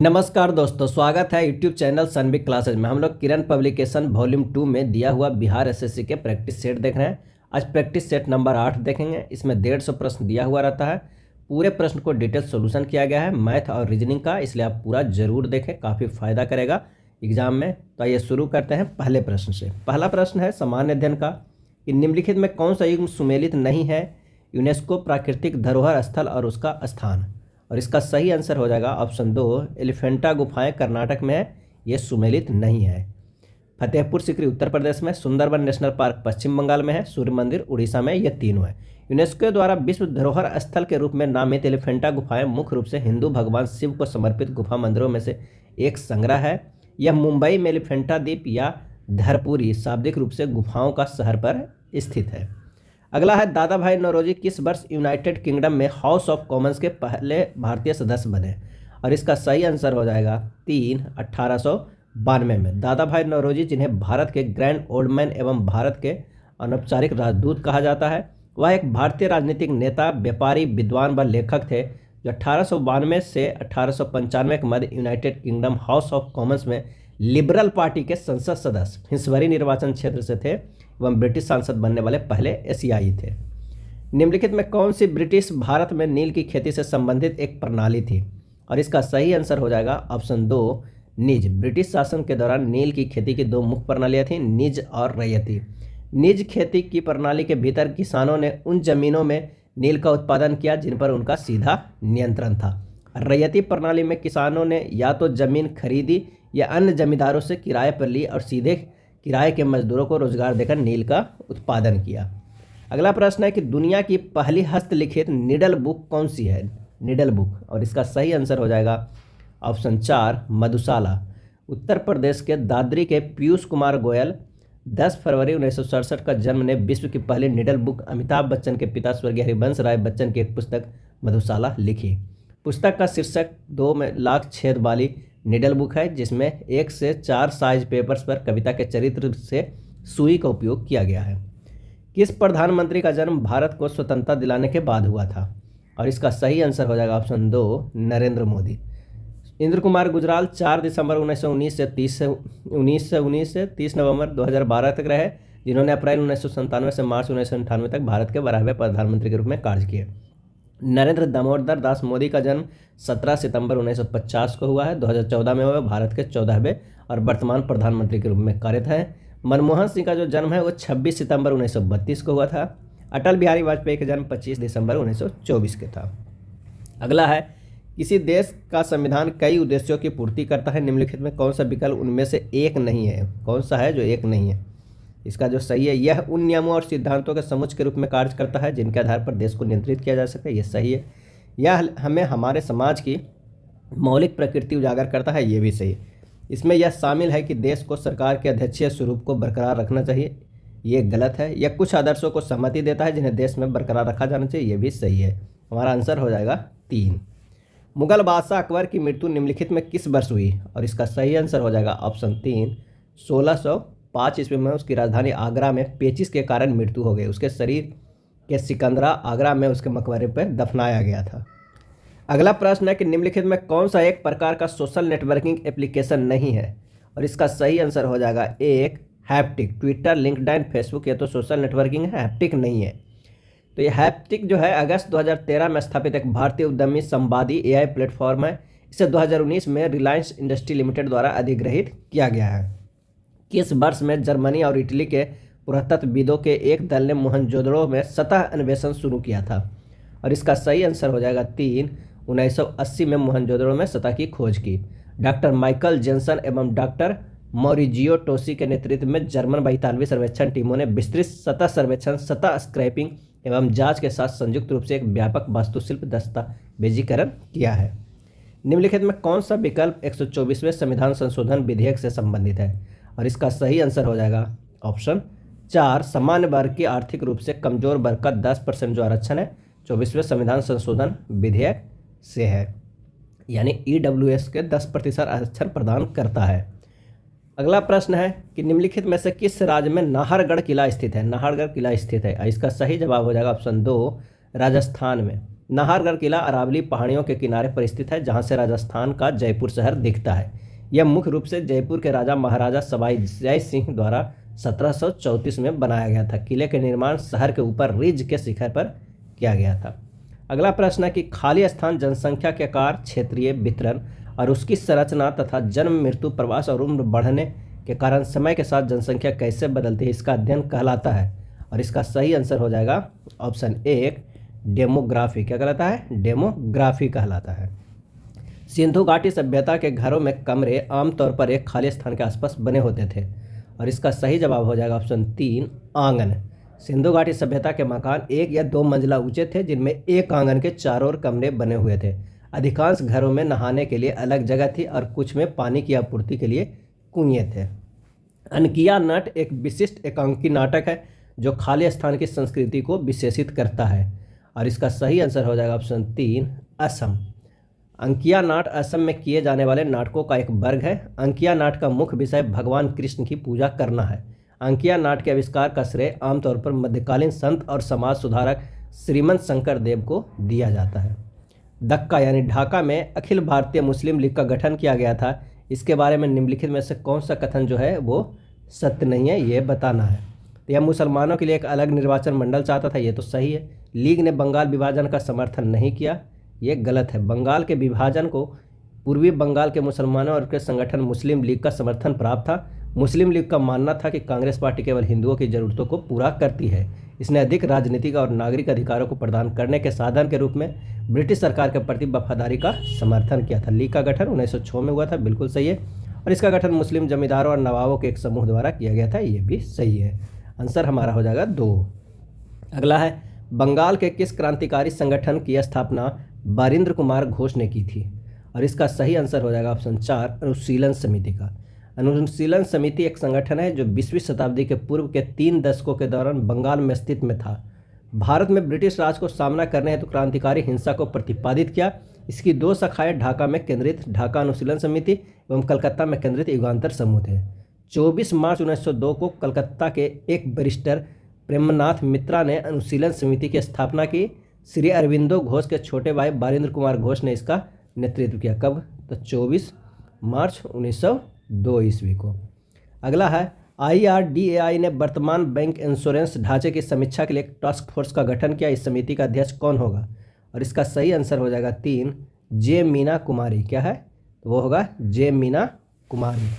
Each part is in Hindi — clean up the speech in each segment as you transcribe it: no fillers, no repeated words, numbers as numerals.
नमस्कार दोस्तों, स्वागत है यूट्यूब चैनल सनबिग क्लासेज में। हम लोग किरण पब्लिकेशन वॉल्यूम 2 में दिया हुआ बिहार एसएससी के प्रैक्टिस सेट देख रहे हैं। आज प्रैक्टिस सेट नंबर 8 देखेंगे। इसमें 150 प्रश्न दिया हुआ रहता है। पूरे प्रश्न को डिटेल सोल्यूशन किया गया है मैथ और रीजनिंग का, इसलिए आप पूरा जरूर देखें, काफ़ी फायदा करेगा एग्जाम में। तो आइए शुरू करते हैं पहले प्रश्न से। पहला प्रश्न है सामान्य अध्ययन का कि निम्नलिखित में कौन सा युग्म सुमेलित नहीं है, यूनेस्को प्राकृतिक धरोहर स्थल और उसका स्थान। और इसका सही आंसर हो जाएगा ऑप्शन 2, एलिफेंटा गुफाएं कर्नाटक में है, ये सुमेलित नहीं है। फतेहपुर सीकरी उत्तर प्रदेश में, सुंदरबन नेशनल पार्क पश्चिम बंगाल में है, सूर्य मंदिर उड़ीसा में, ये तीनों है। यूनेस्को द्वारा विश्व धरोहर स्थल के रूप में नामित एलिफेंटा गुफाएं मुख्य रूप से हिंदू भगवान शिव को समर्पित गुफा मंदिरों में से एक संग्रह है। यह मुंबई में एलिफेंटा द्वीप या धरपुरी शाब्दिक रूप से गुफाओं का शहर पर स्थित है। अगला है दादा भाई नौरोजी किस वर्ष यूनाइटेड किंगडम में हाउस ऑफ कॉमन्स के पहले भारतीय सदस्य बने। और इसका सही आंसर हो जाएगा 1892 में। दादा भाई नौरोजी, जिन्हें भारत के ग्रैंड ओल्डमैन एवं भारत के अनौपचारिक राजदूत कहा जाता है, वह एक भारतीय राजनीतिक नेता, व्यापारी, विद्वान व लेखक थे जो 1892 से 1895 के मध्य United Kingdom House of Commons में लिबरल पार्टी के संसद सदस्य फिंसबरी निर्वाचन क्षेत्र से थे एवं ब्रिटिश सांसद बनने वाले पहले एशियाई थे। निम्नलिखित में कौन सी ब्रिटिश भारत में नील की खेती से संबंधित एक प्रणाली थी। और इसका सही आंसर हो जाएगा ऑप्शन 2, निज। ब्रिटिश शासन के दौरान नील की खेती की दो मुख्य प्रणालियाँ थीं, निज और रैयती। निज खेती की प्रणाली के भीतर किसानों ने उन जमीनों में नील का उत्पादन किया जिन पर उनका सीधा नियंत्रण था। रैयती प्रणाली में किसानों ने या तो जमीन खरीदी या अन्य जमींदारों से किराए पर ली और सीधे किराए के मजदूरों को रोजगार देकर नील का उत्पादन किया। अगला प्रश्न है कि दुनिया की पहली हस्तलिखित निडल बुक कौन सी है। निडल बुक, और इसका सही आंसर हो जाएगा ऑप्शन 4, मधुशाला। उत्तर प्रदेश के दादरी के पीयूष कुमार गोयल 10 फरवरी 1967 का जन्म ने विश्व की पहली निडल बुक अमिताभ बच्चन के पिता स्वर्गीय हरिवंश राय बच्चन की एक पुस्तक मधुशाला लिखी। पुस्तक का शीर्षक 2 लाख छेद वाली निडल बुक है, जिसमें 1 से 4 साइज पेपर्स पर कविता के चरित्र से सुई का उपयोग किया गया है। किस प्रधानमंत्री का जन्म भारत को स्वतंत्रता दिलाने के बाद हुआ था। और इसका सही आंसर हो जाएगा ऑप्शन 2, नरेंद्र मोदी। इंद्र कुमार गुजराल 4 दिसंबर 1919 से 30 नवंबर 2012 तक रहे, जिन्होंने अप्रैल 1997 से मार्च 1998 तक भारत के 12वें प्रधानमंत्री के रूप में कार्य किए। नरेंद्र दामोदर दास मोदी का जन्म 17 सितंबर 1950 को हुआ है। 2014 में वह भारत के 14वें और वर्तमान प्रधानमंत्री के रूप में कार्यरत हैं। मनमोहन सिंह का जो जन्म है वो 26 सितंबर 1932 को हुआ था। अटल बिहारी वाजपेयी का जन्म 25 दिसंबर 1924 के था। अगला है किसी देश का संविधान कई उद्देश्यों की पूर्ति करता है, निम्नलिखित में कौन सा विकल्प उनमें से एक नहीं है। कौन सा है जो एक नहीं है। इसका जो सही है, यह उन नियमों और सिद्धांतों के समुच्चय के रूप में कार्य करता है जिनके आधार पर देश को नियंत्रित किया जा सके, ये सही है। यह हमें हमारे समाज की मौलिक प्रकृति उजागर करता है, ये भी सही है। इसमें यह शामिल है कि देश को सरकार के अध्यक्षीय स्वरूप को बरकरार रखना चाहिए, ये गलत है। यह कुछ आदर्शों को सहमति देता है जिन्हें देश में बरकरार रखा जाना चाहिए, ये भी सही है। हमारा आंसर हो जाएगा 3। मुगल बादशाह अकबर की मृत्यु निम्नलिखित में किस वर्ष हुई। और इसका सही आंसर हो जाएगा ऑप्शन 3, 1605 ईस्वी में उसकी राजधानी आगरा में पेचिश के कारण मृत्यु हो गई। उसके शरीर के सिकंदरा आगरा में उसके मकबरे पर दफनाया गया था। अगला प्रश्न है कि निम्नलिखित में कौन सा एक प्रकार का सोशल नेटवर्किंग एप्लीकेशन नहीं है। और इसका सही आंसर हो जाएगा 1, हैप्टिक। ट्विटर, लिंक्डइन, फेसबुक, ये तो सोशल नेटवर्किंग है, हैप्टिक नहीं है। तो ये हैप्टिक जो है अगस्त 2013 में स्थापित एक भारतीय उद्यमी संवादी एआई प्लेटफॉर्म है। इसे 2019 में रिलायंस इंडस्ट्री लिमिटेड द्वारा अधिग्रहित किया गया है। किस वर्ष में जर्मनी और इटली के पुरातत्वविदों के एक दल ने मोहनजोदड़ो में सतह अन्वेषण शुरू किया था। और इसका सही आंसर हो जाएगा 3, 1980 में मोहनजोदड़ो में सतह की खोज की। डॉक्टर माइकल जेंसन एवं डॉक्टर मॉरिजियो टोसी के नेतृत्व में जर्मन व इतालवी सर्वेक्षण टीमों ने विस्तृत सतह सर्वेक्षण, सतह स्क्रैपिंग एवं जांच के साथ संयुक्त रूप से एक व्यापक वास्तुशिल्प दस्तावेजीकरण किया है। निम्नलिखित में कौन सा विकल्प 124वें संविधान संशोधन विधेयक से संबंधित है। और इसका सही आंसर हो जाएगा ऑप्शन 4, सामान्य वर्ग की आर्थिक रूप से कमजोर वर्ग का 10% जो आरक्षण है 24वें संविधान संशोधन विधेयक से है, यानी EWS के 10% आरक्षण प्रदान करता है। अगला प्रश्न है कि निम्नलिखित में से किस राज्य में नाहरगढ़ किला स्थित है। नाहरगढ़ किला स्थित है, इसका सही जवाब हो जाएगा ऑप्शन 2, राजस्थान में। नाहरगढ़ किला अरावली पहाड़ियों के किनारे पर स्थित है, जहां से राजस्थान का जयपुर शहर दिखता है। यह मुख्य रूप से जयपुर के राजा महाराजा सवाई जय सिंह द्वारा 1734 में बनाया गया था। किले के निर्माण शहर के ऊपर रिज के शिखर पर किया गया था। अगला प्रश्न है कि खाली स्थान जनसंख्या के आकार, क्षेत्रीय वितरण और उसकी संरचना तथा जन्म, मृत्यु, प्रवास और उम्र बढ़ने के कारण समय के साथ जनसंख्या कैसे बदलती है, इसका अध्ययन कहलाता है। और इसका सही आंसर हो जाएगा ऑप्शन 1 डेमोग्राफी। क्या कहलाता है? डेमोग्राफी कहलाता है। सिंधु घाटी सभ्यता के घरों में कमरे आमतौर पर एक खाली स्थान के आसपास बने होते थे। और इसका सही जवाब हो जाएगा ऑप्शन 3 आंगन। सिंधु घाटी सभ्यता के मकान 1 या 2 मंजिला ऊंचे थे, जिनमें एक आंगन के चारों ओर कमरे बने हुए थे। अधिकांश घरों में नहाने के लिए अलग जगह थी और कुछ में पानी की आपूर्ति के लिए कुएं थे। अनकिया नट एक विशिष्ट एकांकी नाटक है जो खाली स्थान की संस्कृति को विशेषित करता है। और इसका सही आंसर हो जाएगा ऑप्शन 3 असम। अंकिया नाट असम में किए जाने वाले नाटकों का एक वर्ग है। अंकिया नाट का मुख्य विषय भगवान कृष्ण की पूजा करना है। अंकिया नाट के आविष्कार का श्रेय आमतौर पर मध्यकालीन संत और समाज सुधारक श्रीमंत शंकर देव को दिया जाता है। दक्का यानी ढाका में अखिल भारतीय मुस्लिम लीग का गठन किया गया था। इसके बारे में निम्नलिखित में से कौन सा कथन जो है वो सत्य नहीं है, ये बताना है। तो यह मुसलमानों के लिए एक अलग निर्वाचन मंडल चाहता था, ये तो सही है। लीग ने बंगाल विभाजन का समर्थन नहीं किया, ये गलत है। बंगाल के विभाजन को पूर्वी बंगाल के मुसलमानों और के संगठन मुस्लिम लीग का समर्थन प्राप्त था। मुस्लिम लीग का मानना था कि कांग्रेस पार्टी केवल हिंदुओं की जरूरतों को पूरा करती है। इसने अधिक राजनीतिक और नागरिक अधिकारों को प्रदान करने के साधन के रूप में ब्रिटिश सरकार के प्रति वफादारी का समर्थन किया था। लीग का गठन 1906 में हुआ था, बिल्कुल सही है। और इसका गठन मुस्लिम जमींदारों और नवाबों के एक समूह द्वारा किया गया था, ये भी सही है। आंसर हमारा हो जाएगा 2। अगला है बंगाल के किस क्रांतिकारी संगठन की स्थापना बारिंद्र कुमार घोष ने की थी? और इसका सही आंसर हो जाएगा ऑप्शन 4 अनुशीलन समिति का। अनुशीलन समिति एक संगठन है जो 20वीं शताब्दी के पूर्व के 3 दशकों के दौरान बंगाल में अस्तित्व में था। भारत में ब्रिटिश राज को सामना करने हेतु क्रांतिकारी हिंसा को प्रतिपादित किया। इसकी 2 शाखाएं ढाका में केंद्रित ढाका अनुशीलन समिति एवं कलकत्ता में केंद्रित युगांतर समूह थे। 24 मार्च 1902 को कलकत्ता के एक बैरिस्टर प्रेमनाथ मित्रा ने अनुशीलन समिति की स्थापना की। श्री अरविंदो घोष के छोटे भाई बारिंद्र कुमार घोष ने इसका नेतृत्व किया। कब? तो 24 मार्च 1902 ईस्वी को। अगला है IRDAI ने वर्तमान बैंक इंश्योरेंस ढांचे की समीक्षा के लिए एक टास्क फोर्स का गठन किया। इस समिति का अध्यक्ष कौन होगा? और इसका सही आंसर हो जाएगा 3 जे मीना कुमारी। क्या है? तो वो होगा जे मीना कुमारी।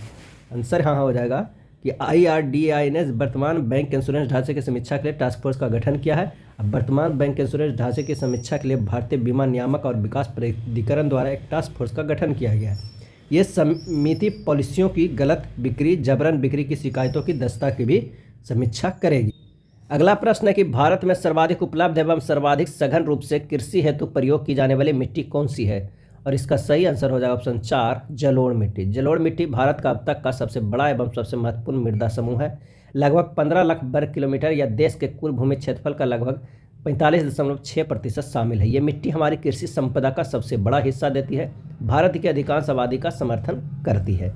आंसर हाँ हो जाएगा कि IRDAI ने वर्तमान बैंक इंश्योरेंस ढांचे की समीक्षा के लिए टास्क फोर्स का गठन किया है। अब वर्तमान बैंक इंश्योरेंस ढांचे की समीक्षा के लिए भारतीय बीमा नियामक और विकास प्राधिकरण द्वारा एक टास्क फोर्स का गठन किया गया है। ये समिति पॉलिसियों की गलत बिक्री, जबरन बिक्री की शिकायतों की दस्ता की भी समीक्षा करेगी। अगला प्रश्न है कि भारत में सर्वाधिक उपलब्ध एवं सर्वाधिक सघन रूप से कृषि हेतु प्रयोग की जाने वाली मिट्टी कौन सी है? और इसका सही आंसर हो जाएगा ऑप्शन 4 जलोढ़ मिट्टी। जलोढ़ मिट्टी भारत का अब तक का सबसे बड़ा एवं सबसे महत्वपूर्ण मृदा समूह है। लगभग 15 लाख वर्ग किलोमीटर या देश के कुल भूमि क्षेत्रफल का लगभग 45.6% शामिल है। ये मिट्टी हमारी कृषि संपदा का सबसे बड़ा हिस्सा देती है। भारत की अधिकांश आबादी का समर्थन करती है।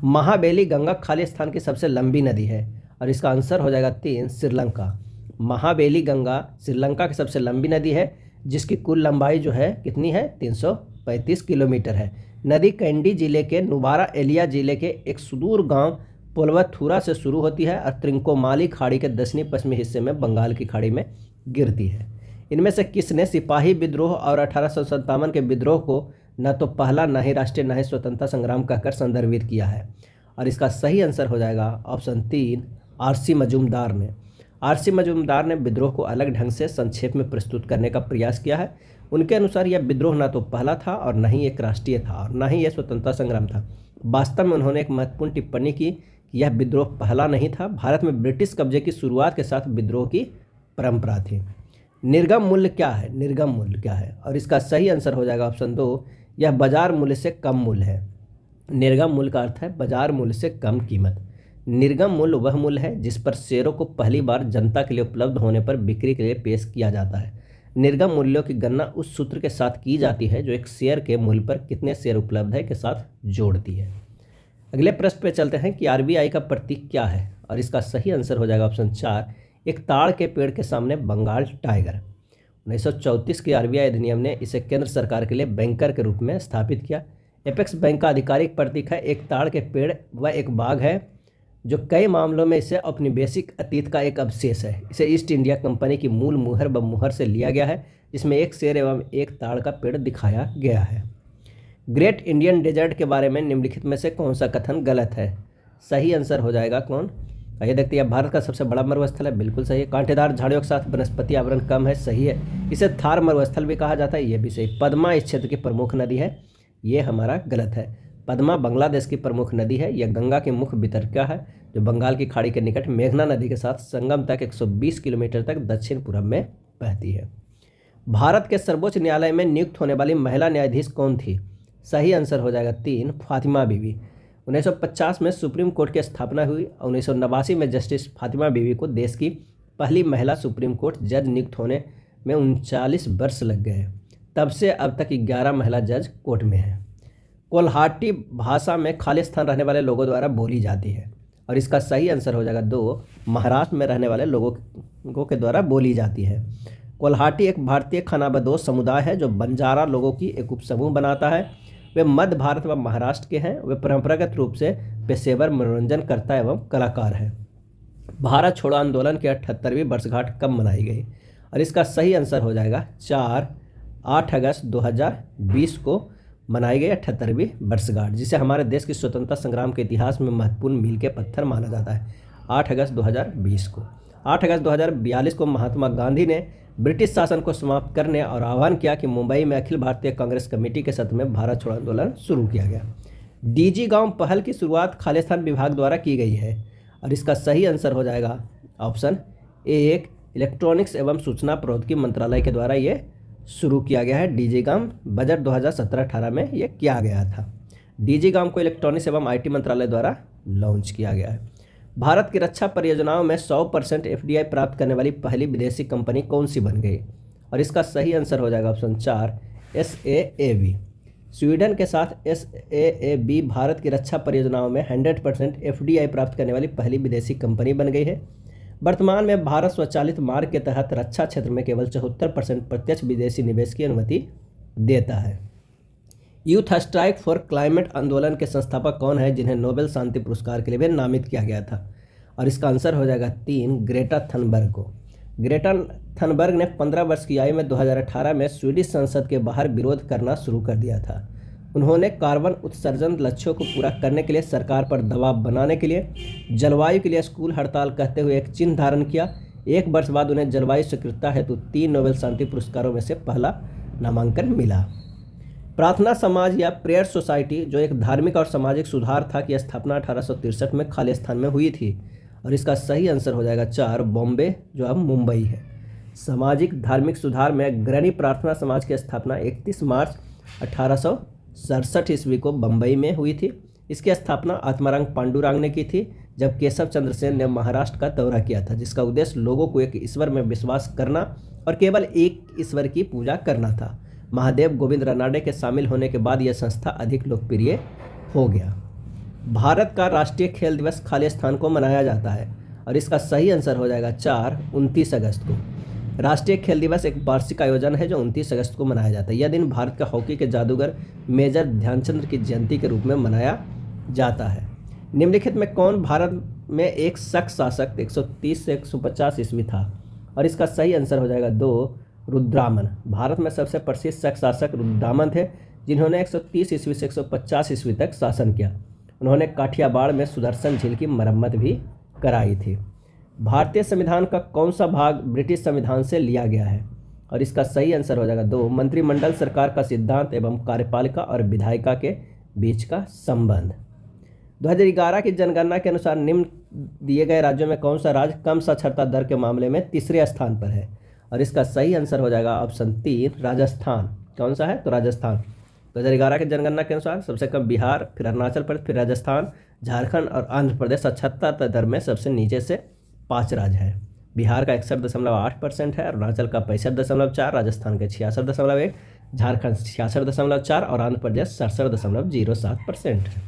महाबेली गंगा खाली स्थान की सबसे लंबी नदी है। और इसका आंसर हो जाएगा 3 श्रीलंका। महाबेली गंगा श्रीलंका की सबसे लंबी नदी है, जिसकी कुल लंबाई जो है कितनी है? 335 किलोमीटर है। नदी कैंडी जिले के नुबारा एलिया जिले के एक सुदूर गांव पोलवथुरा से शुरू होती है और त्रिंकोमाली खाड़ी के दक्षिणी पश्चिमी हिस्से में बंगाल की खाड़ी में गिरती है। इनमें से किसने सिपाही विद्रोह और 1857 के विद्रोह को न तो पहला, न ही राष्ट्रीय, न ही स्वतंत्रता संग्राम कहकर संदर्भित किया है? और इसका सही आंसर हो जाएगा ऑप्शन 3 RC मजूमदार ने। RC मजूमदार ने विद्रोह को अलग ढंग से संक्षेप में प्रस्तुत करने का प्रयास किया है। उनके अनुसार यह विद्रोह न तो पहला था और न ही एक राष्ट्रीय था और न ही यह स्वतंत्रता संग्राम था। वास्तव में उन्होंने एक महत्वपूर्ण टिप्पणी की कि यह विद्रोह पहला नहीं था। भारत में ब्रिटिश कब्जे की शुरुआत के साथ विद्रोह की परंपरा थी। निर्गम मूल्य क्या है? निर्गम मूल्य क्या है? और इसका सही आंसर हो जाएगा ऑप्शन 2 यह बाजार मूल्य से कम मूल्य है। निर्गम मूल्य का अर्थ है बाजार मूल्य से कम कीमत। निर्गम मूल्य वह मूल्य है जिस पर शेयरों को पहली बार जनता के लिए उपलब्ध होने पर बिक्री के लिए पेश किया जाता है। निर्गम मूल्यों की गणना उस सूत्र के साथ की जाती है जो एक शेयर के मूल्य पर कितने शेयर उपलब्ध है के साथ जोड़ती है। अगले प्रश्न पे चलते हैं कि RBI का प्रतीक क्या है? और इसका सही आंसर हो जाएगा ऑप्शन 4 एक ताड़ के पेड़ के सामने बंगाल टाइगर। 1934 की आरबीआई अधिनियम ने इसे केंद्र सरकार के लिए बैंकर के रूप में स्थापित किया। एपेक्स बैंक का आधिकारिक प्रतीक है एक ताड़ के पेड़ व एक बाघ है, जो कई मामलों में इसे औपनिवेशिक अतीत का एक अवशेष है। इसे ईस्ट इंडिया कंपनी की मूल मुहर व मुहर से लिया गया है, जिसमें एक शेर एवं एक ताड़ का पेड़ दिखाया गया है। ग्रेट इंडियन डेजर्ट के बारे में निम्नलिखित में से कौन सा कथन गलत है? सही आंसर हो जाएगा कौन? आइए देखते हैं। भारत का सबसे बड़ा मरुस्थल है, बिल्कुल सही है। कांटेदार झाड़ियों के साथ वनस्पति आवरण कम है, सही है। इसे थार मरुस्थल भी कहा जाता है, ये भी सही। पद्मा इस क्षेत्र की प्रमुख नदी है, ये हमारा गलत है। पद्मा बांग्लादेश की प्रमुख नदी है, यह गंगा की मुख्य वितरका है, जो बंगाल की खाड़ी के निकट मेघना नदी के साथ संगम तक 120 किलोमीटर तक दक्षिण पूर्व में बहती है। भारत के सर्वोच्च न्यायालय में नियुक्त होने वाली महिला न्यायाधीश कौन थी? सही आंसर हो जाएगा 3, फातिमा बीवी। 1950 में सुप्रीम कोर्ट की स्थापना हुई और 1989 में जस्टिस फातिमा बीवी को देश की पहली महिला सुप्रीम कोर्ट जज नियुक्त होने में 39 वर्ष लग गए। तब से अब तक 11 महिला जज कोर्ट में हैं। कोल्हाटी भाषा में खालिस्तान रहने वाले लोगों द्वारा बोली जाती है, और इसका सही आंसर हो जाएगा 2, महाराष्ट्र में रहने वाले लोगों के द्वारा बोली जाती है। कोल्हाटी एक भारतीय खानाबदोश समुदाय है जो बंजारा लोगों की एक उपसमूह बनाता है। वे मध्य भारत व महाराष्ट्र के हैं। वे परंपरागत रूप से पेशेवर मनोरंजनकर्ता एवं कलाकार हैं। भारत छोड़ो आंदोलन की 78वीं वर्षगांठ कब मनाई गई? और इसका सही आंसर हो जाएगा 8 अगस्त 2020 को मनाई गई 78वीं वर्षगांठ, जिसे हमारे देश की स्वतंत्रता संग्राम के इतिहास में महत्वपूर्ण मील के पत्थर माना जाता है। 8 अगस्त 2020 को। 8 अगस्त 2042 को महात्मा गांधी ने ब्रिटिश शासन को समाप्त करने और आह्वान किया कि मुंबई में अखिल भारतीय कांग्रेस कमेटी के सत्र में भारत छोड़ो आंदोलन शुरू किया गया। डीजी गांव पहल की शुरुआत खालिस्तान विभाग द्वारा की गई है, और इसका सही आंसर हो जाएगा ऑप्शन 1, इलेक्ट्रॉनिक्स एवं सूचना प्रौद्योगिकी मंत्रालय के द्वारा ये शुरू किया गया है। डीजी गांव बजट 2017-18 में ये किया गया था। डीजी गांव को इलेक्ट्रॉनिक्स एवं आईटी मंत्रालय द्वारा लॉन्च किया गया है। भारत की रक्षा परियोजनाओं में 100% एफडीआई प्राप्त करने वाली पहली विदेशी कंपनी कौन सी बन गई? और इसका सही आंसर हो जाएगा ऑप्शन 4, SAAB। स्वीडन के साथ SAAB भारत की रक्षा परियोजनाओं में 100% एफडीआई प्राप्त करने वाली पहली विदेशी कंपनी बन गई है। वर्तमान में भारत स्वचालित मार्ग के तहत रक्षा क्षेत्र में केवल 74% प्रत्यक्ष विदेशी निवेश की अनुमति देता है। यूथ स्ट्राइक फॉर क्लाइमेट आंदोलन के संस्थापक कौन है, जिन्हें नोबेल शांति पुरस्कार के लिए भी नामित किया गया था? और इसका आंसर हो जाएगा 3, ग्रेटा थनबर्ग को। ग्रेटा थनबर्ग ने 15 वर्ष की आयु में 2018 में स्वीडिश संसद के बाहर विरोध करना शुरू कर दिया था। उन्होंने कार्बन उत्सर्जन लक्ष्यों को पूरा करने के लिए सरकार पर दबाव बनाने के लिए जलवायु के लिए स्कूल हड़ताल कहते हुए एक चिन्ह धारण किया। 1 वर्ष बाद उन्हें जलवायु स्वीकृतता हेतु 3 नोबेल शांति पुरस्कारों में से पहला नामांकन मिला। प्रार्थना समाज या प्रेयर सोसाइटी, जो एक धार्मिक और सामाजिक सुधार था, की स्थापना 1863 में खालिस्तान में हुई थी। और इसका सही आंसर हो जाएगा 4, बॉम्बे, जो अब मुंबई है। सामाजिक धार्मिक सुधार में अग्रणी प्रार्थना समाज की स्थापना 31 मार्च 1867 ईस्वी को बम्बई में हुई थी। इसकी स्थापना आत्माराम पांडुरंग ने की थी, जब केशव चंद्र सेन ने महाराष्ट्र का दौरा किया था, जिसका उद्देश्य लोगों को एक ईश्वर में विश्वास करना और केवल एक ईश्वर की पूजा करना था। महादेव गोविंद रानाडे के शामिल होने के बाद यह संस्था अधिक लोकप्रिय हो गया। भारत का राष्ट्रीय खेल दिवस खालिस्तान को मनाया जाता है, और इसका सही आंसर हो जाएगा 4, 29 अगस्त को। राष्ट्रीय खेल दिवस एक वार्षिक आयोजन है जो 29 अगस्त को मनाया जाता है। यह दिन भारत के हॉकी के जादूगर मेजर ध्यानचंद की जयंती के रूप में मनाया जाता है। निम्नलिखित में कौन भारत में एक शक शासक 130 से 150 ईस्वी था? और इसका सही आंसर हो जाएगा 2, रुद्रामन। भारत में सबसे प्रसिद्ध शक शासक रुद्रामन थे, जिन्होंने 130 ईस्वी से 150 ईस्वी तक शासन किया। उन्होंने काठियावाड़ में सुदर्शन झील की मरम्मत भी कराई थी। भारतीय संविधान का कौन सा भाग ब्रिटिश संविधान से लिया गया है? और इसका सही आंसर हो जाएगा 2, मंत्रिमंडल सरकार का सिद्धांत एवं कार्यपालिका और विधायिका के बीच का संबंध। 2011 की जनगणना के अनुसार निम्न दिए गए राज्यों में कौन सा राज्य कम साक्षरता दर के मामले में तीसरे स्थान पर है? और इसका सही आंसर हो जाएगा ऑप्शन 3, राजस्थान। कौन सा है? तो राजस्थान। 2011 की जनगणना के अनुसार सबसे कम बिहार, फिर अरुणाचल प्रदेश, फिर राजस्थान, झारखंड और आंध्र प्रदेश साक्षरता दर में सबसे नीचे से 5 राज्य है। बिहार का 61.8% है, अरुणाचल का 65.4%, राजस्थान के 66.1%, झारखंड 66.4% और आंध्र प्रदेश 67.07% है।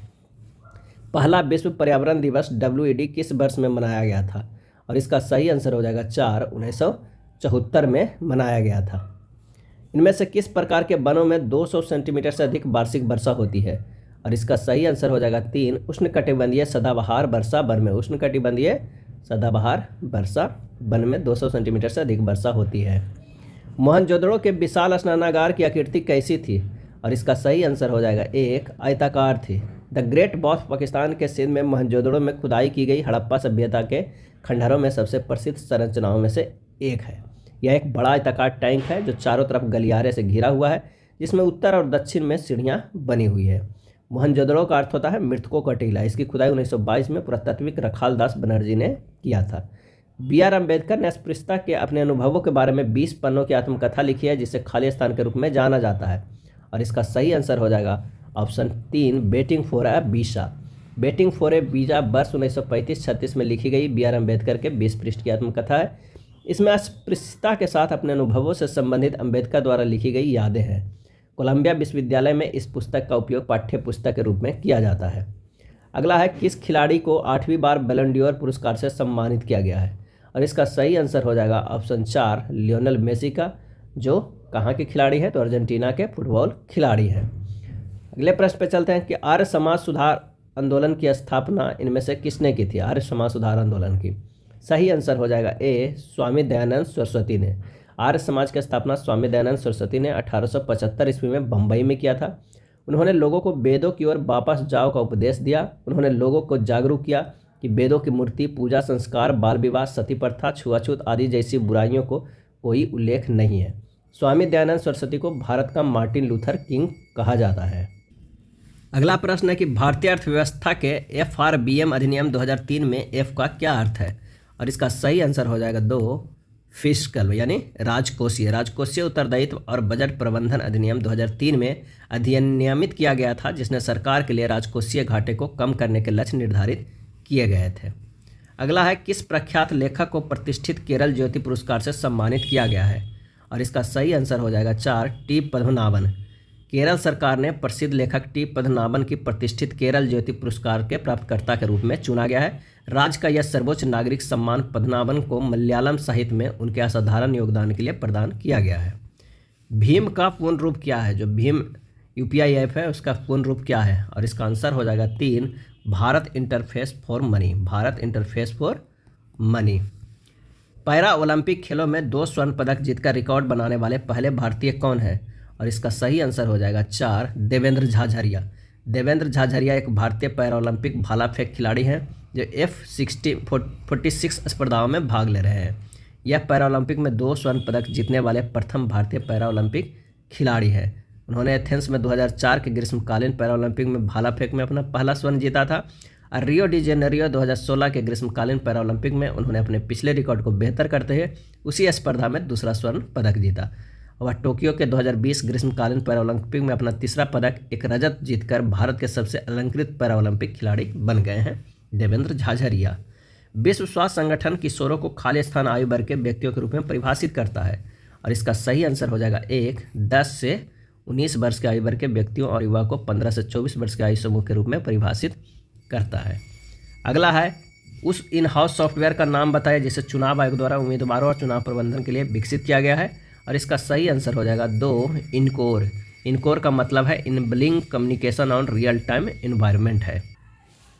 पहला विश्व पर्यावरण दिवस WED किस वर्ष में मनाया गया था? और इसका सही आंसर हो जाएगा 4, 1974 में मनाया गया था। इनमें से किस प्रकार के वनों में 200 सेंटीमीटर से अधिक वार्षिक वर्षा होती है? और इसका सही आंसर हो जाएगा 3, उष्णकटिबंधीय सदाबहार वर्षा वन में। उष्णकटिबंधीय सदाबहार वर्षा वन में 200 सेंटीमीटर से अधिक वर्षा होती है। मोहनजोदड़ो के विशाल स्नानागार की आकृति कैसी थी? और इसका सही आंसर हो जाएगा 1, आयताकार थी। द ग्रेट बाथ पाकिस्तान के सिंध में मोहनजोदड़ो में खुदाई की गई हड़प्पा सभ्यता के खंडहरों में सबसे प्रसिद्ध संरचनाओं में से एक है। यह एक बड़ा आयताकार टैंक है जो चारों तरफ गलियारे से घिरा हुआ है, जिसमें उत्तर और दक्षिण में सीढ़ियाँ बनी हुई है। मोहनजोदड़ो का अर्थ होता है मृतकों का टीला। इसकी खुदाई 1922 में पुरातत्विक रखालदास बनर्जी ने किया था। B.R. अम्बेडकर ने अस्पृश्यता के अपने अनुभवों के बारे में 20 पन्नों की आत्मकथा लिखी है, जिसे खाली स्थान के रूप में जाना जाता है। और इसका सही आंसर हो जाएगा option 3, waiting for a visa. Waiting for a visa वर्ष 1935-36 में लिखी गई B.R. अम्बेडकर के 20 पृष्ठ की आत्मकथा है। इसमें अस्पृश्यता के साथ अपने अनुभवों से संबंधित अम्बेडकर द्वारा लिखी गई यादें हैं। कोलंबिया विश्वविद्यालय में इस पुस्तक का उपयोग पाठ्य पुस्तक के रूप में किया जाता है। अगला है, किस खिलाड़ी को 8वीं बार बैलन ड'ओर पुरस्कार से सम्मानित किया गया है? और इसका सही आंसर हो जाएगा ऑप्शन 4, लियोनेल मेसी का, जो कहाँ के खिलाड़ी है? तो अर्जेंटीना के फुटबॉल खिलाड़ी हैं। अगले प्रश्न पे चलते हैं कि आर्य समाज सुधार आंदोलन की स्थापना इनमें से किसने की थी? आर्य समाज सुधार आंदोलन की सही आंसर हो जाएगा ए, स्वामी दयानंद सरस्वती ने। आर्य समाज की स्थापना स्वामी दयानंद सरस्वती ने 1875 ईस्वी में बम्बई में किया था। उन्होंने लोगों को वेदों की ओर वापस जाओ का उपदेश दिया। उन्होंने लोगों को जागरूक किया कि वेदों की मूर्ति पूजा, संस्कार, बाल विवाह, सती प्रथा, छुआछूत आदि जैसी बुराइयों को कोई उल्लेख नहीं है। स्वामी दयानंद सरस्वती को भारत का मार्टिन लूथर किंग कहा जाता है। अगला प्रश्न है कि भारतीय अर्थव्यवस्था के FRBM अधिनियम 2003 में F का क्या अर्थ है? और इसका सही आंसर हो जाएगा 2, फिस्कल यानी राजकोषीय। राजकोषीय उत्तरदायित्व और बजट प्रबंधन अधिनियम 2003 में अधिनियमित किया गया था, जिसने सरकार के लिए राजकोषीय घाटे को कम करने के लक्ष्य निर्धारित किए गए थे। अगला है, किस प्रख्यात लेखक को प्रतिष्ठित केरल ज्योति पुरस्कार से सम्मानित किया गया है? और इसका सही आंसर हो जाएगा 4, टी पद्मनाभन। केरल सरकार ने प्रसिद्ध लेखक टी पद्मनाभन की प्रतिष्ठित केरल ज्योति पुरस्कार के प्राप्तकर्ता के रूप में चुना गया है। राज्य का यह सर्वोच्च नागरिक सम्मान पद्मनाभन को मलयालम साहित्य में उनके असाधारण योगदान के लिए प्रदान किया गया है। भीम का पूर्ण रूप क्या है? जो भीम UPI ऐप है उसका पूर्ण रूप क्या है? और इसका आंसर हो जाएगा 3, Bharat interface for money. Bharat interface for money. Para Olympic खेलों में 2 स्वर्ण पदक जीतकर रिकॉर्ड बनाने वाले पहले भारतीय कौन है? और इसका सही आंसर हो जाएगा 4, देवेंद्र झाझरिया। देवेंद्र झाझरिया एक भारतीय पैरा ओलंपिक भाला फेंक खिलाड़ी हैं जो F46 स्पर्धाओं में भाग ले रहे हैं। यह पैरा ओलंपिक में 2 स्वर्ण पदक जीतने वाले प्रथम भारतीय पैरा ओलंपिक खिलाड़ी है। उन्होंने एथेंस में 2004 के ग्रीष्मकालीन पैरा ओलंपिक में भाला फेंक में अपना पहला स्वर्ण जीता था और रियो डी जेनेरियो 2016 के ग्रीष्मकालीन पैरा ओलंपिक में उन्होंने अपने पिछले रिकॉर्ड को बेहतर करते हुए उसी स्पर्धा में दूसरा स्वर्ण पदक जीता। वह टोक्यो के 2020 ग्रीष्मकालीन पैरा ओलंपिक में अपना तीसरा पदक, एक रजत जीतकर भारत के सबसे अलंकृत पैरा ओलंपिक खिलाड़ी बन गए हैं, देवेंद्र झाझरिया। विश्व स्वास्थ्य संगठन किशोरों को खाली स्थान आयु वर्ग के व्यक्तियों के रूप में परिभाषित करता है। और इसका सही आंसर हो जाएगा 1, 10 से 19 वर्ष के आयु वर्ग के व्यक्तियों और युवा को 15 से 24 वर्ष के आयु समूह के रूप में परिभाषित करता है। अगला है, उस इन हाउस सॉफ्टवेयर का नाम बताएं जिसे चुनाव आयोग द्वारा उम्मीदवारों और चुनाव प्रबंधन के लिए विकसित किया गया है। और इसका सही आंसर हो जाएगा 2, इनकोर। इनकोर का मतलब है enabling communication on real time environment है।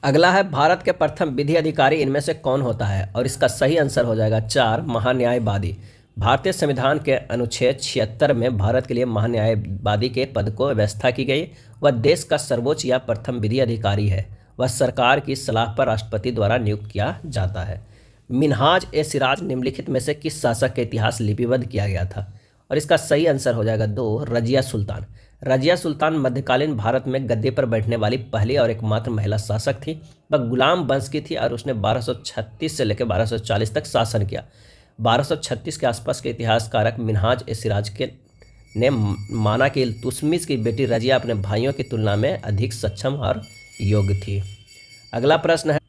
अगला है, भारत के प्रथम विधि अधिकारी इनमें से कौन होता है? और इसका सही आंसर हो जाएगा 4, महान्यायवादी। भारतीय संविधान के अनुच्छेद 76 में भारत के लिए महान्यायवादी के पद को व्यवस्था की गई। वह देश का सर्वोच्च या प्रथम विधि अधिकारी है। वह सरकार की सलाह पर राष्ट्रपति द्वारा नियुक्त किया जाता है। मिन्हाज-ए-सिराज निम्नलिखित में से किस शासक का इतिहास लिपिबद्ध किया गया था? और इसका सही आंसर हो जाएगा 2, रजिया सुल्तान। रजिया सुल्तान मध्यकालीन भारत में गद्दे पर बैठने वाली पहली और एकमात्र महिला शासक थी। वह गुलाम वंश की थी और उसने 1236 से लेकर 1240 तक शासन किया। 1236 के आसपास के इतिहासकारक मिन्हाज-ए-सिराज ने माना कि इल्तुतमिश की बेटी रजिया अपने भाइयों की तुलना में अधिक सक्षम और योग्य थी। अगला प्रश्न है,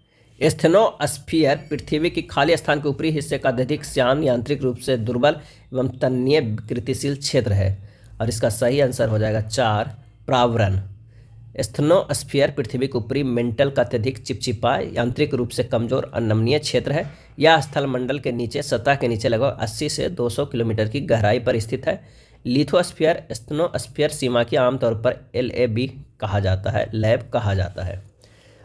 एस्थेनोस्फीयर पृथ्वी की खाली स्थान के ऊपरी हिस्से का अत्यधिक श्यान, यांत्रिक रूप से दुर्बल एवं तन्नीय विकृतिशील क्षेत्र है। और इसका सही आंसर हो जाएगा 4, प्रावरण। स्थेनोस्फीयर पृथ्वी के ऊपरी मेंटल का अत्यधिक चिपचिपा यांत्रिक रूप से कमजोर और नमनीय क्षेत्र है। यह स्थल मंडल के नीचे सतह के नीचे लगभग 80 से 200 किलोमीटर की गहराई पर स्थित है। लिथोस्फीयर स्थेनोस्फीयर सीमा की आमतौर पर LAB कहा जाता है, लैब कहा जाता है।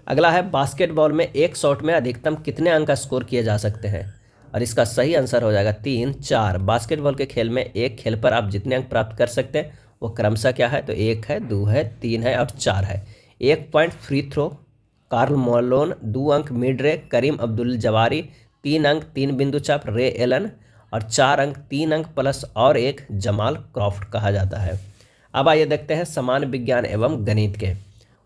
अगला है बास्केटबॉल में एक शॉट में अधिकतम कितने अंक का स्कोर किए जा सकते हैं, और इसका सही आंसर हो जाएगा 3, 4। बास्केटबॉल के खेल में एक खेल पर आप जितने अंक प्राप्त कर सकते हैं वो क्रमशः क्या है, तो 1 है, 2 है, 3 है और 4 है। 1 पॉइंट फ्री थ्रो कार्ल मोलोन, 2 अंक मिड रे करीम अब्दुल जवारी, 3 अंक 3 बिंदु चाप रे एलन और 4 अंक 3 अंक प्लस और 1 जमाल क्रॉफ्ट कहा जाता है। अब आइए देखते हैं समान विज्ञान एवं गणित के।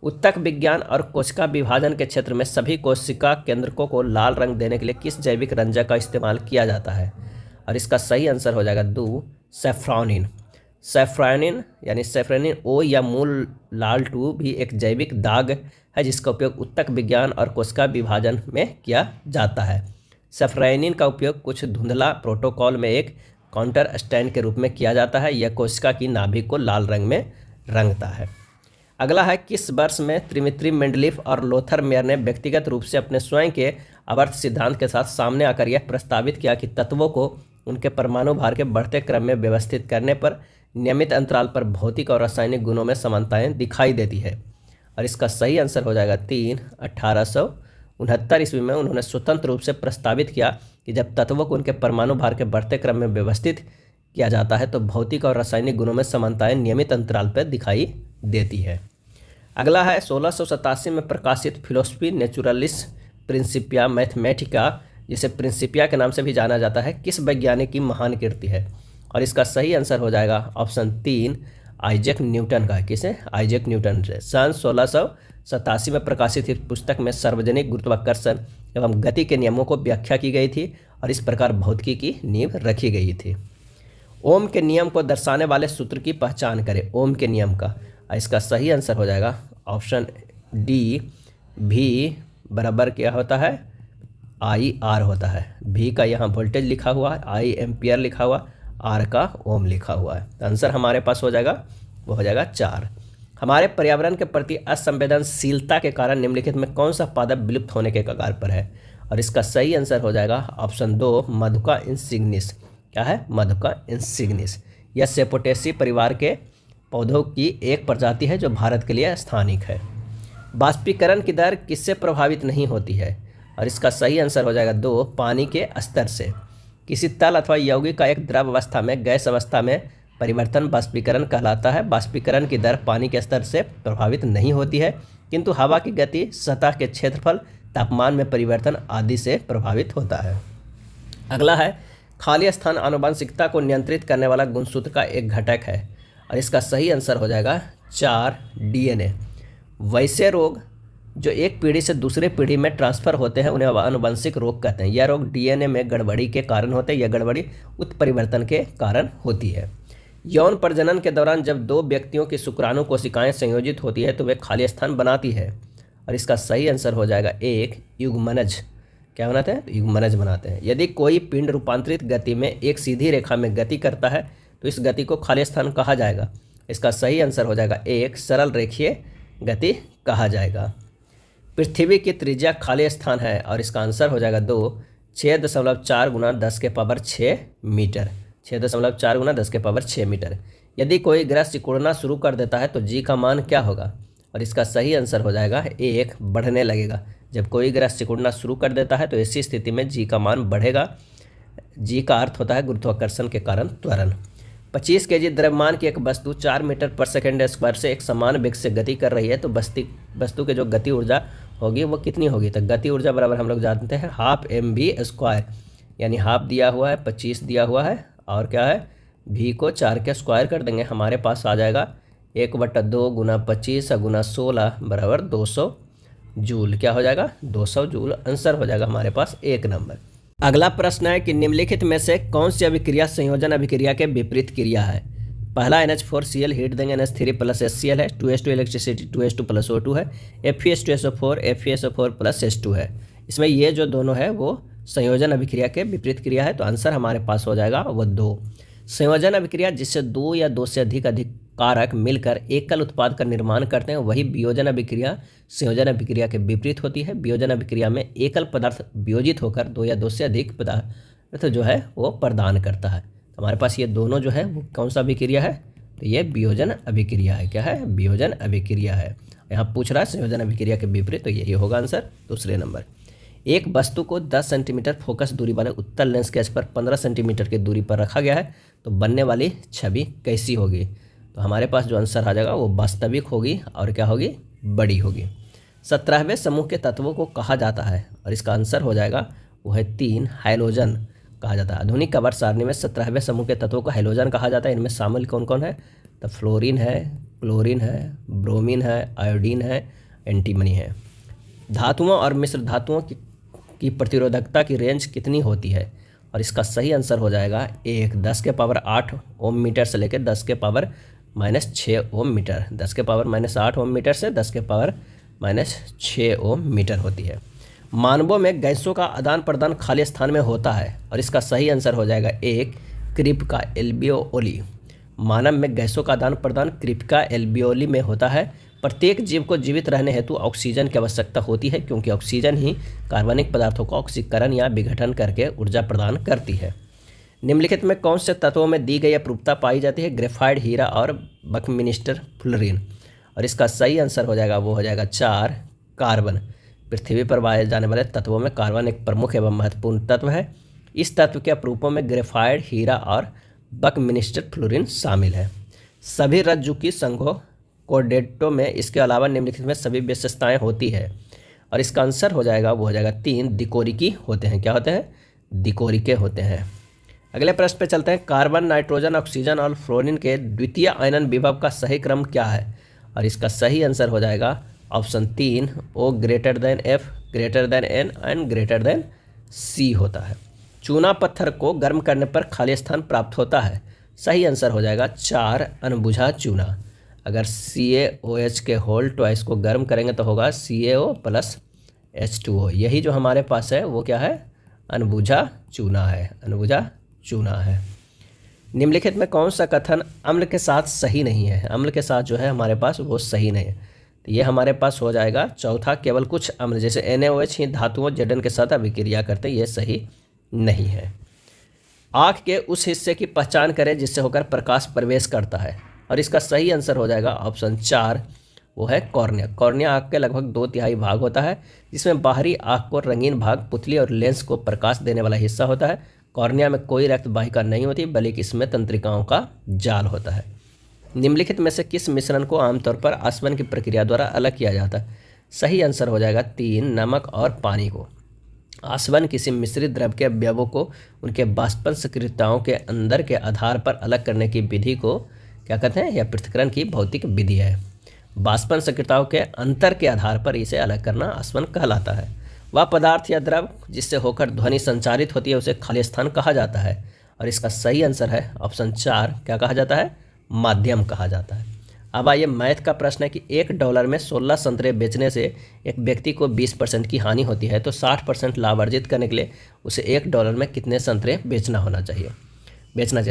उत्तक विज्ञान और कोशिका विभाजन के क्षेत्र में सभी कोशिका केंद्रकों को लाल रंग देने के लिए किस जैविक रंजक का इस्तेमाल किया जाता है, और इसका सही आंसर हो जाएगा 2, सेफ्रॉनिन। सेफ्रॉनिन यानी सेफ्रॉनिन O या मूल लाल 2 भी एक जैविक दाग है जिसका उपयोग उत्तक विज्ञान और कोशिका विभाजन में किया जाता है। सेफ्रॉनिन का उपयोग कुछ धुंधला प्रोटोकॉल में एक काउंटर स्टैंड के रूप में किया जाता है। यह कोशिका की नाभिक को लाल रंग में रंगता है। अगला है किस वर्ष में त्रिमित्री मेंडलीफ और लोथर मेयर ने व्यक्तिगत रूप से अपने स्वयं के आवर्त सिद्धांत के साथ सामने आकर यह प्रस्तावित किया कि तत्वों को उनके परमाणु भार के बढ़ते क्रम में व्यवस्थित करने पर नियमित अंतराल पर भौतिक और रासायनिक गुणों में समानताएं दिखाई देती है, और इसका सही आंसर हो जाएगा 3, 1869 ईस्वी में उन्होंने स्वतंत्र रूप से प्रस्तावित किया कि जब तत्वों को उनके परमाणु भार के बढ़ते क्रम में व्यवस्थित किया जाता है तो भौतिक और रासायनिक गुणों में समानताएं नियमित अंतराल पर दिखाई देती है। अगला है 1687 में प्रकाशित फिलोसफी नेचुरलिस प्रिंसिपिया मैथमेटिका, जिसे प्रिंसिपिया के नाम से भी जाना जाता है, किस वैज्ञानिक की महान कृति है, और इसका सही आंसर हो जाएगा ऑप्शन 3, आइजैक न्यूटन का। किसे? आइजैक न्यूटन से। सन 1687 में प्रकाशित इस पुस्तक में सार्वजनिक गुरुत्वाकर्षण एवं गति के नियमों को व्याख्या की गई थी और इस प्रकार भौतिकी की नींव रखी गई थी। ओम के नियम को दर्शाने वाले सूत्र की पहचान करें। ओम के नियम का, इसका सही आंसर हो जाएगा ऑप्शन डी, भी बराबर क्या होता है, IR होता है। भी का यहाँ वोल्टेज लिखा हुआ है, I एम्पियर लिखा हुआ, R का ओम लिखा हुआ है। आंसर हमारे पास हो जाएगा, वो हो जाएगा 4। हमारे पर्यावरण के प्रति असंवेदनशीलता के कारण निम्नलिखित में कौन सा पादप विलुप्त होने के कगार पर है, और इसका सही आंसर हो जाएगा ऑप्शन 2, मधुका इंसिग्निस। क्या है? मधुका इंसिग्निस। यह सेपोटेसी परिवार के पौधों की एक प्रजाति है जो भारत के लिए स्थानिक है। बाष्पीकरण की दर किससे प्रभावित नहीं होती है, और इसका सही आंसर हो जाएगा 2, पानी के स्तर से। किसी तल अथवा यौगिक का एक द्रव अवस्था में गैस अवस्था में परिवर्तन बाष्पीकरण कहलाता है। बाष्पीकरण की दर पानी के स्तर से प्रभावित नहीं होती है, किंतु हवा की गति, सतह के क्षेत्रफल, तापमान में परिवर्तन आदि से प्रभावित होता है। अगला है खाली स्थान आनुवंशिकता को नियंत्रित करने वाला गुणसूत्र का एक घटक है, और इसका सही आंसर हो जाएगा 4, DNA। वैसे रोग जो एक पीढ़ी से दूसरे पीढ़ी में ट्रांसफ़र होते हैं उन्हें आनुवंशिक रोग कहते हैं। यह रोग DNA में गड़बड़ी के कारण होते हैं। यह गड़बड़ी उत्परिवर्तन के कारण होती है। यौन प्रजनन के दौरान जब 2 व्यक्तियों की शुक्राणु कोशिकाएं संयोजित होती है तो वे खाली स्थान बनाती है, और इसका सही आंसर हो जाएगा 1, युग्मनज। क्या बनाते हैं? युग्मनज बनाते हैं। यदि कोई पिंड रूपांतरित गति में एक सीधी रेखा में गति करता है तो इस गति को खाली स्थान कहा जाएगा। इसका सही आंसर हो जाएगा 1, सरल रेखीय गति कहा जाएगा। पृथ्वी की त्रिज्या खाली स्थान है, और इसका आंसर हो जाएगा 2, 6.4 गुना 10 के पावर 6 मीटर। 6.4 गुना 10 के पावर 6 मीटर। यदि कोई ग्रह सिकुड़ना शुरू कर देता है तो जी का मान क्या होगा, और इसका सही आंसर हो जाएगा 1, बढ़ने लगेगा। जब कोई ग्रह सिकुड़ना शुरू कर देता है तो ऐसी स्थिति में जी का मान बढ़ेगा। जी का अर्थ होता है गुरुत्वाकर्षण के कारण त्वरण। 25 kg द्रव्यमान की एक वस्तु 4 मीटर पर सेकेंड स्क्वायर से एक समान वेग से गति कर रही है तो वस्तु की जो गति ऊर्जा होगी वो कितनी होगी, तो गति ऊर्जा बराबर हम लोग जानते हैं ½ mv², यानी हाफ दिया हुआ है, 25 दिया हुआ है, और क्या है, v को 4 के स्क्वायर कर देंगे, हमारे पास आ जाएगा 1/2 गुना 25 गुना 16 बराबर 200 जूल। क्या हो जाएगा? 200 जूल। आंसर हो जाएगा हमारे पास 1 नंबर। अगला प्रश्न है कि निम्नलिखित में से कौन सी अभिक्रिया संयोजन अभिक्रिया के विपरीत क्रिया है। पहला NH4Cl हीट देंगे NH3 + HCl है, 2H2 इलेक्ट्रिसिटी 2H2 + O2 है, FeS2SO4 FeSO4 + H2 है। इसमें ये जो दोनों है वो संयोजन अभिक्रिया के विपरीत क्रिया है, तो आंसर हमारे पास हो जाएगा वो 2। संयोजन अभिक्रिया जिससे 2 या 2 से अधिक कारक मिलकर एकल उत्पाद का निर्माण करते हैं वही वियोजन अभिक्रिया संयोजन अभिक्रिया के विपरीत होती है। वियोजन अभिक्रिया में एकल पदार्थ वियोजित होकर दो या दो से अधिक पदार्थ जो है वो प्रदान करता है। हमारे पास ये दोनों जो है वो कौन सा अभिक्रिया है, तो ये वियोजन अभिक्रिया है। क्या है, वियोजन अभिक्रिया है। यहाँ पूछ रहा है संयोजन अभिक्रिया के विपरीत, तो यही होगा आंसर दूसरे नंबर। एक वस्तु को 10 सेंटीमीटर फोकस दूरी वाले उत्तल लेंस के पर 15 सेंटीमीटर की दूरी पर रखा गया है, तो बनने वाली छवि कैसी होगी। तो हमारे पास जो आंसर आ जाएगा वो वास्तविक होगी और क्या होगी, बड़ी होगी। 17वें समूह के तत्वों को कहा जाता है, और इसका आंसर हो जाएगा वो है 3 हैलोजन कहा जाता है। आधुनिक कवर सारणी में 17वें समूह के तत्वों को हैलोजन कहा जाता है। इनमें शामिल कौन कौन है, तो फ्लोरीन है, क्लोरीन है, ब्रोमीन है, आयोडीन है, एंटीमनी है। धातुओं और मिश्र धातुओं की प्रतिरोधकता की रेंज कितनी होती है, और इसका सही आंसर हो जाएगा 10⁻8 ओम मीटर से लेकर 10⁻⁻6 ओम मीटर। 10⁻⁻8 ओम मीटर से 10⁻⁻6 ओम मीटर होती है। मानवों में गैसों का आदान प्रदान खाली स्थान में होता है, और इसका सही आंसर हो जाएगा 1 क्रिप्का एल्वियोली। मानव में गैसों का आदान प्रदान क्रिप्का एल्वियोली में होता है। प्रत्येक जीव को जीवित रहने हेतु ऑक्सीजन की आवश्यकता होती है, क्योंकि ऑक्सीजन ही कार्बनिक पदार्थों का ऑक्सीकरण या विघटन करके ऊर्जा प्रदान करती है। निम्नलिखित में कौन से तत्वों में दी गई अपरूपता पाई जाती है, ग्रेफाइट, हीरा और बकमिनिस्टर फ्लोरीन, और इसका सही आंसर हो जाएगा वो हो जाएगा 4 कार्बन। पृथ्वी पर पाए जाने वाले तत्वों में कार्बन एक प्रमुख एवं महत्वपूर्ण तत्व है। इस तत्व के अपरूपों में ग्रेफाइट, हीरा और बकमिनिस्टर फ्लोरीन शामिल है। सभी रज्जुकी संघों कोर्डेटों में इसके अलावा निम्नलिखित में सभी विशेषताएं होती है, और इसका आंसर हो जाएगा वो हो जाएगा 3 दिकोरिकी होते हैं। क्या होते हैं, दिकोरिके होते हैं। अगले प्रश्न पे चलते हैं। कार्बन, नाइट्रोजन, ऑक्सीजन और फ्लोरीन के द्वितीय आयनन विभव का सही क्रम क्या है, और इसका सही आंसर हो जाएगा option 3 O greater than F greater than N and greater than C होता है। चूना पत्थर को गर्म करने पर खाली स्थान प्राप्त होता है, सही आंसर हो जाएगा 4 अनबुझा चूना। अगर CaOH के होल ट्वाइस को गर्म करेंगे तो होगा CaO प्लस H2O। यही जो हमारे पास है वो क्या है, अनबुझा चूना है, अनबुझा चूना है। निम्नलिखित में कौन सा कथन अम्ल के साथ सही नहीं है, अम्ल के साथ जो है हमारे पास वो सही नहीं है, तो ये हमारे पास हो जाएगा चौथा, केवल कुछ अम्ल जैसे NaOH ही धातुओं Zn के साथ अभिक्रिया करते हैं, ये सही नहीं है। आँख के उस हिस्से की पहचान करें जिससे होकर प्रकाश प्रवेश करता है, और इसका सही आंसर हो जाएगा ऑप्शन 4 वो है कॉर्निया। कॉर्निया आँख के लगभग 2/3 भाग होता है, जिसमें बाहरी आँख को रंगीन भाग, पुतली और लेंस को प्रकाश देने वाला हिस्सा होता है। कॉर्निया में कोई रक्त वाहिका नहीं होती, बल्कि इसमें तंत्रिकाओं का जाल होता है। निम्नलिखित में से किस मिश्रण को आमतौर पर आसवन की प्रक्रिया द्वारा अलग किया जाता है, सही आंसर हो जाएगा 3 नमक और पानी को। आसवन किसी मिश्रित द्रव के अवयवों को उनके वाष्पन सक्रियताओं के अंदर के आधार पर अलग करने की विधि को क्या कहते हैं, यह पृथक्करण की भौतिक विधि है। वाष्पन सक्रियताओं के अंतर के आधार पर इसे अलग करना आसवन कहलाता है। वह पदार्थ या द्रव जिससे होकर ध्वनि संचारित होती है उसे खाली स्थान कहा जाता है, और इसका सही आंसर है ऑप्शन 4 क्या कहा जाता है, माध्यम कहा जाता है। अब आइए मैथ का प्रश्न है कि $1 में 16 संतरे बेचने से एक व्यक्ति को 20% की हानि होती है, तो 60% लाभ अर्जित करने के लिए उसे $1 में कितने संतरे बेचना चाहिए।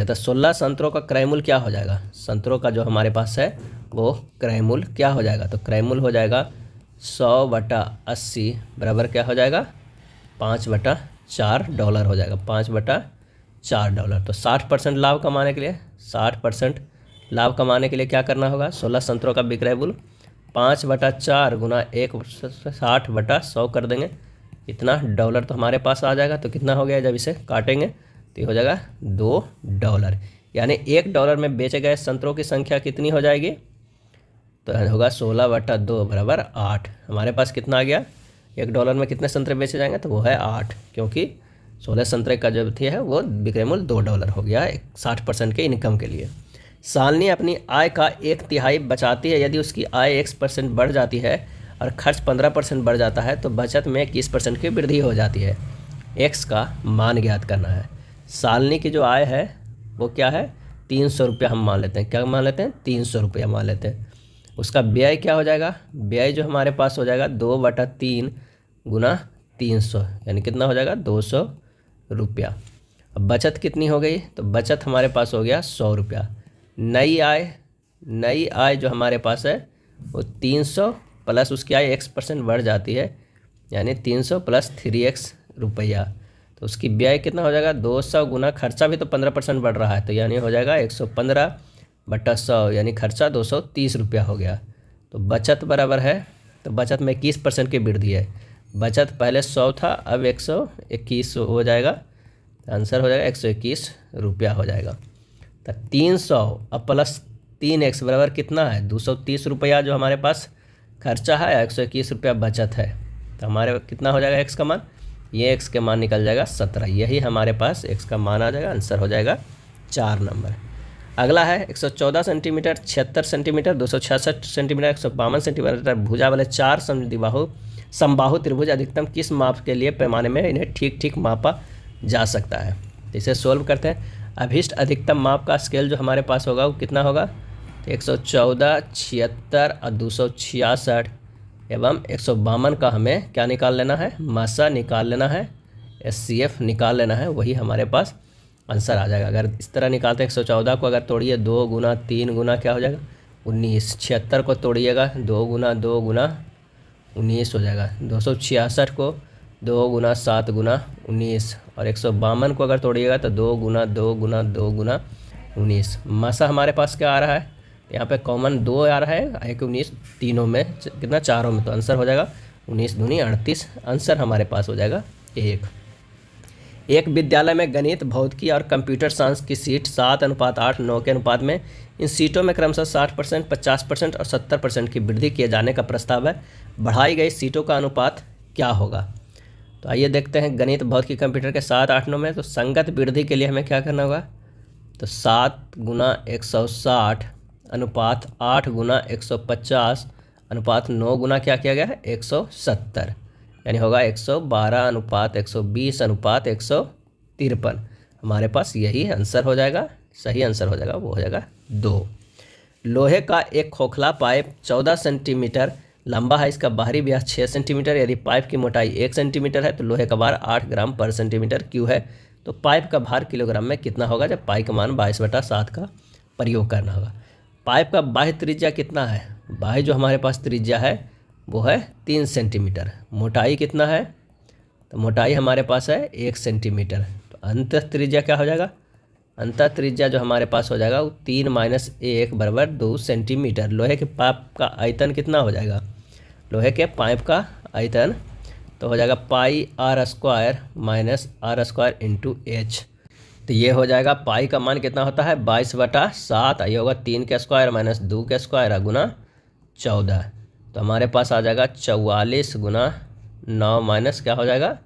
तो 16 संतरों का क्रय मूल्य क्या हो जाएगा, संतरों का जो हमारे पास है वो क्रय मूल्य क्या हो जाएगा, तो क्रय मूल्य हो जाएगा 100/80 बराबर क्या हो जाएगा, $5/4 हो जाएगा, $5/4। तो 60% लाभ कमाने के लिए 60% लाभ कमाने के लिए क्या करना होगा, 16 संतरों का विक्रय मूल्य 5/4 गुना 160/100 कर देंगे, इतना डॉलर तो हमारे पास आ जाएगा। तो कितना हो गया, जब इसे काटेंगे तो हो जाएगा $2, यानी $1 में बेचे गए संतरों की संख्या कितनी हो जाएगी, तो होगा 16/2 बराबर 8। हमारे पास कितना आ गया, $1 में कितने संतरे बेचे जाएंगे, तो वो है 8, क्योंकि 16 संतरे का जो थी है वो विक्रय मूल्य $2 हो गया 60% के इनकम के लिए। सालनी अपनी आय का 1/3 बचाती है। यदि उसकी आय 1% बढ़ जाती है और खर्च 15% बढ़ जाता है तो बचत में 21% की वृद्धि हो जाती है। एक्स का मान ज्ञात करना है। सालनी की जो आय है वो क्या है, 300 रुपया हम मान लेते हैं। क्या मान लेते हैं, 300 रुपया मान लेते हैं। उसका व्यय क्या हो जाएगा, व्यय जो हमारे पास हो जाएगा 2/3 गुना 300, यानी कितना हो जाएगा 200 रुपया। अब बचत कितनी हो गई, तो बचत हमारे पास हो गया 100 रुपया। नई आय नई आय जो हमारे पास है वो 300 प्लस उसकी आय x% बढ़ जाती है, यानी 300 प्लस 3x रुपया। तो उसकी ब्याज कितना हो जाएगा 200 गुना खर्चा भी तो 15% बढ़ रहा है, तो यानी हो जाएगा 115/100, यानी खर्चा 230 रुपया हो गया। तो बचत बराबर है, तो बचत में 21% की वृद्धि है। बचत पहले 100 था, अब 121 हो जाएगा, आंसर हो जाएगा 121 रुपया हो जाएगा। तो 300 अब प्लस 3x बराबर कितना है 230 रुपया जो हमारे पास खर्चा है, 121 रुपया बचत है। तो हमारे कितना हो जाएगा x का मान, ये x के मान निकल जाएगा 17, यही हमारे पास x का मान आ जाएगा, आंसर हो जाएगा 4 नंबर। अगला है 114 सेंटीमीटर, 76 सेंटीमीटर, 266 सेंटीमीटर, 152 सेंटीमीटर भुजा वाले 4 समबाहु त्रिभुज अधिकतम किस माप के लिए पैमाने में इन्हें ठीक ठीक मापा जा सकता है। तो इसे सोल्व करते हैं। अभीष्ट अधिकतम माप का स्केल जो हमारे पास होगा वो कितना होगा, 114, 76 और 266 एवं 152 का हमें क्या निकाल लेना है, मासा निकाल लेना है, SCF निकाल लेना है, वही हमारे पास आंसर आ जाएगा। अगर इस तरह निकालते हैं 114 को अगर तोड़िए 2 गुना 3 गुना क्या हो जाएगा 19, 76 को तोड़िएगा 2 गुना 2 गुना 19 हो जाएगा, 266 को 2 गुना 7 गुना 19 और 152 को अगर तोड़िएगा तो 2 गुना 2 गुना 2 गुना 19। मासा हमारे पास क्या आ रहा है, यहाँ पे कॉमन 2 आ रहा है, 1 19 तीनों में कितना चारों में, तो आंसर हो जाएगा 19 दूनी 38, आंसर हमारे पास हो जाएगा 1। एक विद्यालय में गणित, भौतिकी और कंप्यूटर साइंस की सीट 7:8:9 के अनुपात में इन सीटों में क्रमशः 60%, 50% और 70% की वृद्धि किए जाने का प्रस्ताव है। बढ़ाई गई सीटों का अनुपात क्या होगा। तो आइए देखते हैं गणित, भौतिकी, कंप्यूटर के 7, 8, 9 में। तो संगत वृद्धि के लिए हमें क्या करना होगा, तो 7 गुना 160 अनुपात 8 गुना 150 अनुपात 9 गुना क्या किया गया है 170, यानी होगा 112 अनुपात 120 अनुपात 153। हमारे पास यही आंसर हो जाएगा, सही आंसर हो जाएगा, वो हो जाएगा 2। लोहे का एक खोखला पाइप 14 सेंटीमीटर लंबा है, इसका बाहरी व्यास 6 सेंटीमीटर। यदि पाइप की मोटाई 1 सेंटीमीटर है तो लोहे का भार 8 ग्राम पर सेंटीमीटर क्यूब है। तो पाइप का भार किलोग्राम में कितना होगा, जब पाइप का मान 22/7 का प्रयोग करना होगा। पाइप का बाह्य त्रिज्या कितना है, बाह्य जो हमारे पास त्रिज्या है वो है 3 सेंटीमीटर। मोटाई कितना है, तो मोटाई हमारे पास है 1 सेंटीमीटर। तो अंतः त्रिज्या क्या हो जाएगा, अंतः त्रिज्या जो हमारे पास हो जाएगा वो 3 - 1 बराबर 2 सेंटीमीटर। लोहे के पाइप का आयतन कितना हो जाएगा, लोहे के पाइप का आयतन तो हो जाएगा पाई r² - r² इंटू h। तो ये हो जाएगा पाई का मान कितना होता है 22/7, ये होगा 3 के स्क्वायर माइनस 2 के स्क्वायर गुना 14। तो हमारे पास आ जाएगा 44 गुना 9 माइनस क्या हो जाएगा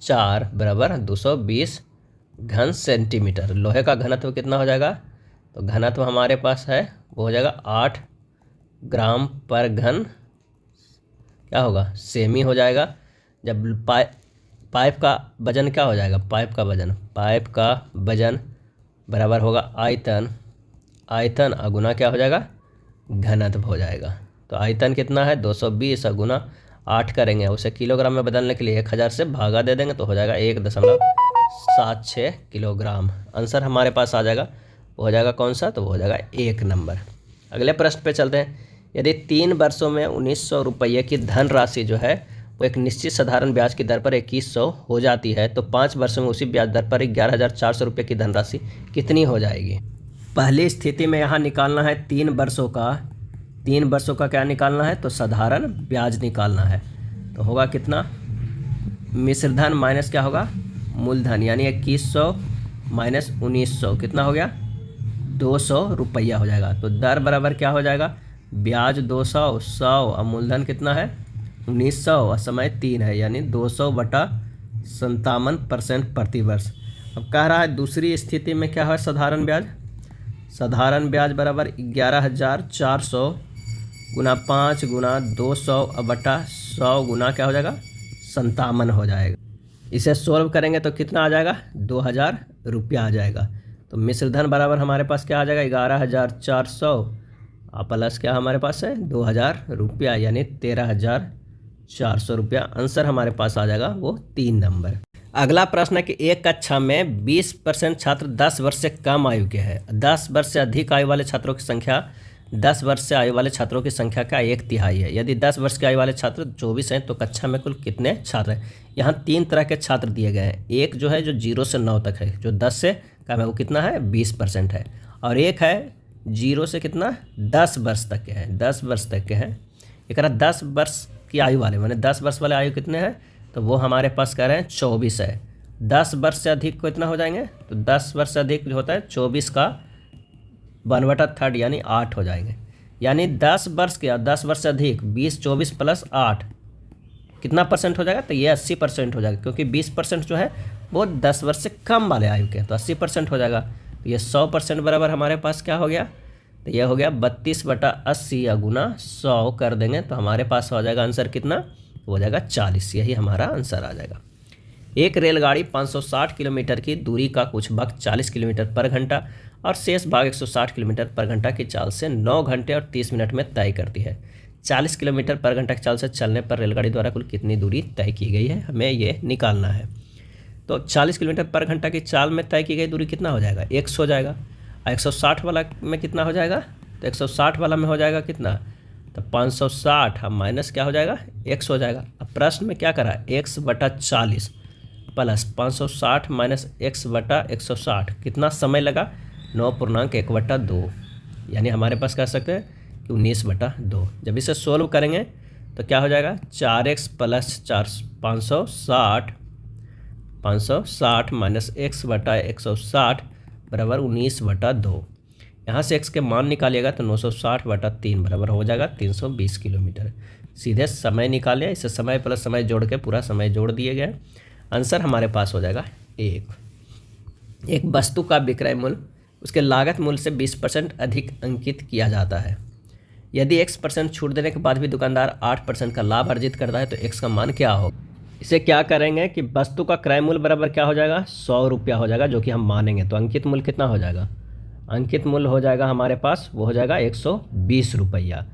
4 बराबर 220 घन सेंटीमीटर। लोहे का घनत्व कितना हो जाएगा, तो घनत्व हमारे पास है वो हो जाएगा 8 ग्राम पर घन क्या होगा सेमी हो जाएगा। जब पाइप का वजन क्या हो जाएगा, पाइप का वजन बराबर होगा आयतन गुना क्या हो जाएगा घनत्व हो जाएगा। तो आयतन कितना है 220 गुना 8 करेंगे, उसे किलोग्राम में बदलने के लिए 1000 से भागा दे देंगे तो हो जाएगा 1.76 किलोग्राम। आंसर हमारे पास आ जाएगा, वो हो जाएगा कौन सा, तो वो हो जाएगा 1 नंबर। अगले प्रश्न पे चलते हैं। यदि 3 वर्षों में 1900 रुपये की धनराशि जो है वो एक निश्चित साधारण ब्याज की दर पर 2100 हो जाती है, तो 5 वर्षों में उसी ब्याज दर पर 11,400 रुपये की धनराशि कितनी हो जाएगी। पहली स्थिति में यहाँ निकालना है 3 वर्षों का क्या निकालना है, तो साधारण ब्याज निकालना है। तो होगा कितना, मिश्रधन माइनस क्या होगा मूलधन, यानी 2100 माइनस 1900 कितना हो गया 200 रुपया हो जाएगा। तो दर बराबर क्या हो जाएगा, ब्याज 200, 100 और मूलधन कितना है 1900 और समय 3 है, यानी 200/57% प्रति वर्ष। अब कह रहा है दूसरी स्थिति में क्या है साधारण ब्याज बराबर 11,400 गुना 5 गुना 200/100 गुना क्या हो जाएगा 57 हो जाएगा। इसे सोल्व करेंगे तो कितना आ जाएगा 2,000 रुपया आ जाएगा। तो मिश्रधन बराबर हमारे पास क्या आ जाएगा 11,400 प्लस क्या हमारे पास है 2,000 रुपया, यानी 13,400 रुपया। आंसर हमारे पास आ जाएगा वो 3 नंबर। अगला प्रश्न है कि एक कक्षा में 20% छात्र 10 वर्ष से कम आयु के हैं, 10 वर्ष से अधिक आयु वाले छात्रों की संख्या 10 वर्ष से आयु वाले छात्रों की संख्या का 1/3 है। यदि 10 वर्ष की आयु वाले छात्र 24 हैं तो कक्षा में कुल कितने छात्र हैं? यहाँ 3 तरह के छात्र दिए गए हैं। एक जो है जो 0 से 9 तक है, जो 10 से कम है, वो कितना है 20% है। और एक है 0 से कितना 10 वर्ष तक के हैं, 10 वर्ष तक के हैं। एक 10 वर्ष की आयु वाले, माने 10 वर्ष वाले आयु कितने हैं, तो वो हमारे पास कह रहे हैं 24 है। 10 वर्ष से अधिक को इतना हो जाएंगे, तो 10 वर्ष से अधिक जो होता है 24 का 1/3 यानी 8 हो जाएंगे। यानी 10 वर्ष के और 10 वर्ष से अधिक 20, 24 प्लस 8 कितना परसेंट हो जाएगा, तो ये 80% हो जाएगा, क्योंकि 20% जो है वो 10 वर्ष से कम वाले आयु के, तो 80% हो जाएगा। तो ये 100% बराबर हमारे पास क्या हो गया, तो ये हो गया 32/80 या गुना 100 कर देंगे तो हमारे पास हो जाएगा आंसर कितना, हो जाएगा 40। यही हमारा आंसर आ जाएगा। एक रेलगाड़ी 560 किलोमीटर की दूरी का कुछ भाग 40 किलोमीटर पर घंटा और शेष भाग 160 किलोमीटर पर घंटा की चाल से 9 घंटे और 30 मिनट में तय करती है। 40 किलोमीटर पर घंटा की चाल से चलने पर रेलगाड़ी द्वारा कुल कितनी दूरी तय की गई है, हमें ये निकालना है। तो 40 किलोमीटर पर घंटा की चाल में तय की गई दूरी कितना हो जाएगा, x हो जाएगा। और 160 वाला में कितना हो जाएगा, तो 160 वाला में हो जाएगा कितना, तो 560 माइनस क्या हो जाएगा, x हो जाएगा। अब प्रश्न में क्या करा, x/40 प्लस 560 माइनस x/160 कितना समय लगा, 9.1/2 यानी हमारे पास कह सकते हैं कि 19/2। जब इसे सोल्व करेंगे तो क्या हो जाएगा, 4x प्लस 560 माइनस x/160 बराबर 19/2। यहाँ से x के मान निकालिएगा तो 960/3 बराबर हो जाएगा 320 किलोमीटर। सीधे समय निकालिए, इसे समय प्लस समय जोड़ के पूरा समय जोड़ दिए गए। आंसर हमारे पास हो जाएगा 1। एक वस्तु का विक्रय मूल्य उसके लागत मूल्य से 20% अधिक अंकित किया जाता है। यदि x% छूट देने के बाद भी दुकानदार 8% का लाभ अर्जित करता है तो x का मान क्या होगा। इसे क्या करेंगे कि वस्तु का क्रय मूल्य बराबर क्या हो जाएगा, 100 रुपया हो जाएगा, जो कि हम मानेंगे। तो अंकित मूल्य कितना हो जाएगा, अंकित मूल्य हो जाएगा हमारे पास, वो हो जाएगा 120 रुपया।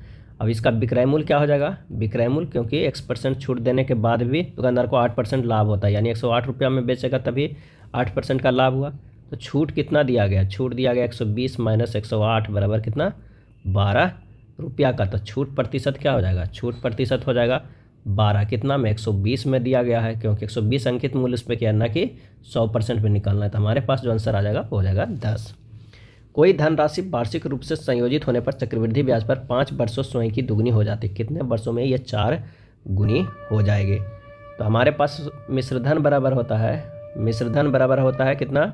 अब इसका विक्रय मूल्य क्या हो जाएगा, विक्रय मूल्य क्योंकि x% छूट देने के बाद भी दुकानदार को 8% लाभ होता है, यानी 108 रुपया में बेचेगा तभी 8% का लाभ हुआ। तो छूट कितना दिया गया, छूट दिया गया 120 माइनस 108 बराबर कितना, 12 रुपया का। तो छूट प्रतिशत क्या हो जाएगा, छूट प्रतिशत हो जाएगा 12 कितना में 120 में दिया गया है, क्योंकि 120 अंकित मूल्य उस पर क्या ना कि 100% में निकालना है। तो हमारे पास जो आंसर आ जाएगा वो हो जाएगा 10। कोई धनराशि वार्षिक रूप से संयोजित होने पर चक्रवृद्धि ब्याज पर 5 वर्षों स्वयं की दुगनी हो जाती है। कितने वर्षों में ये 4 गुनी हो जाएगी। तो हमारे पास मिश्रधन बराबर होता है, मिश्रधन बराबर होता है कितना,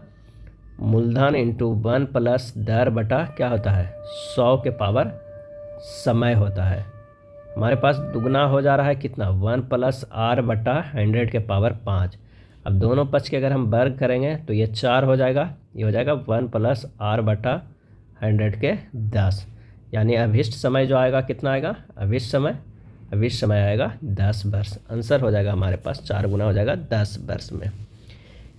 मूलधन इंटू 1 प्लस दर बटा क्या होता है 100 के पावर समय होता है। हमारे पास दुगना हो जा रहा है कितना, 1 प्लस r बटा 100 के पावर 5। अब दोनों पक्ष के अगर हम वर्ग करेंगे तो ये 4 हो जाएगा, ये हो जाएगा 1 प्लस r बटा 100 के 10। यानी अभिष्ट समय जो आएगा कितना आएगा, अभिष्ट समय आएगा 10 वर्ष। आंसर हो जाएगा हमारे पास 4 गुना हो जाएगा 10 वर्ष में।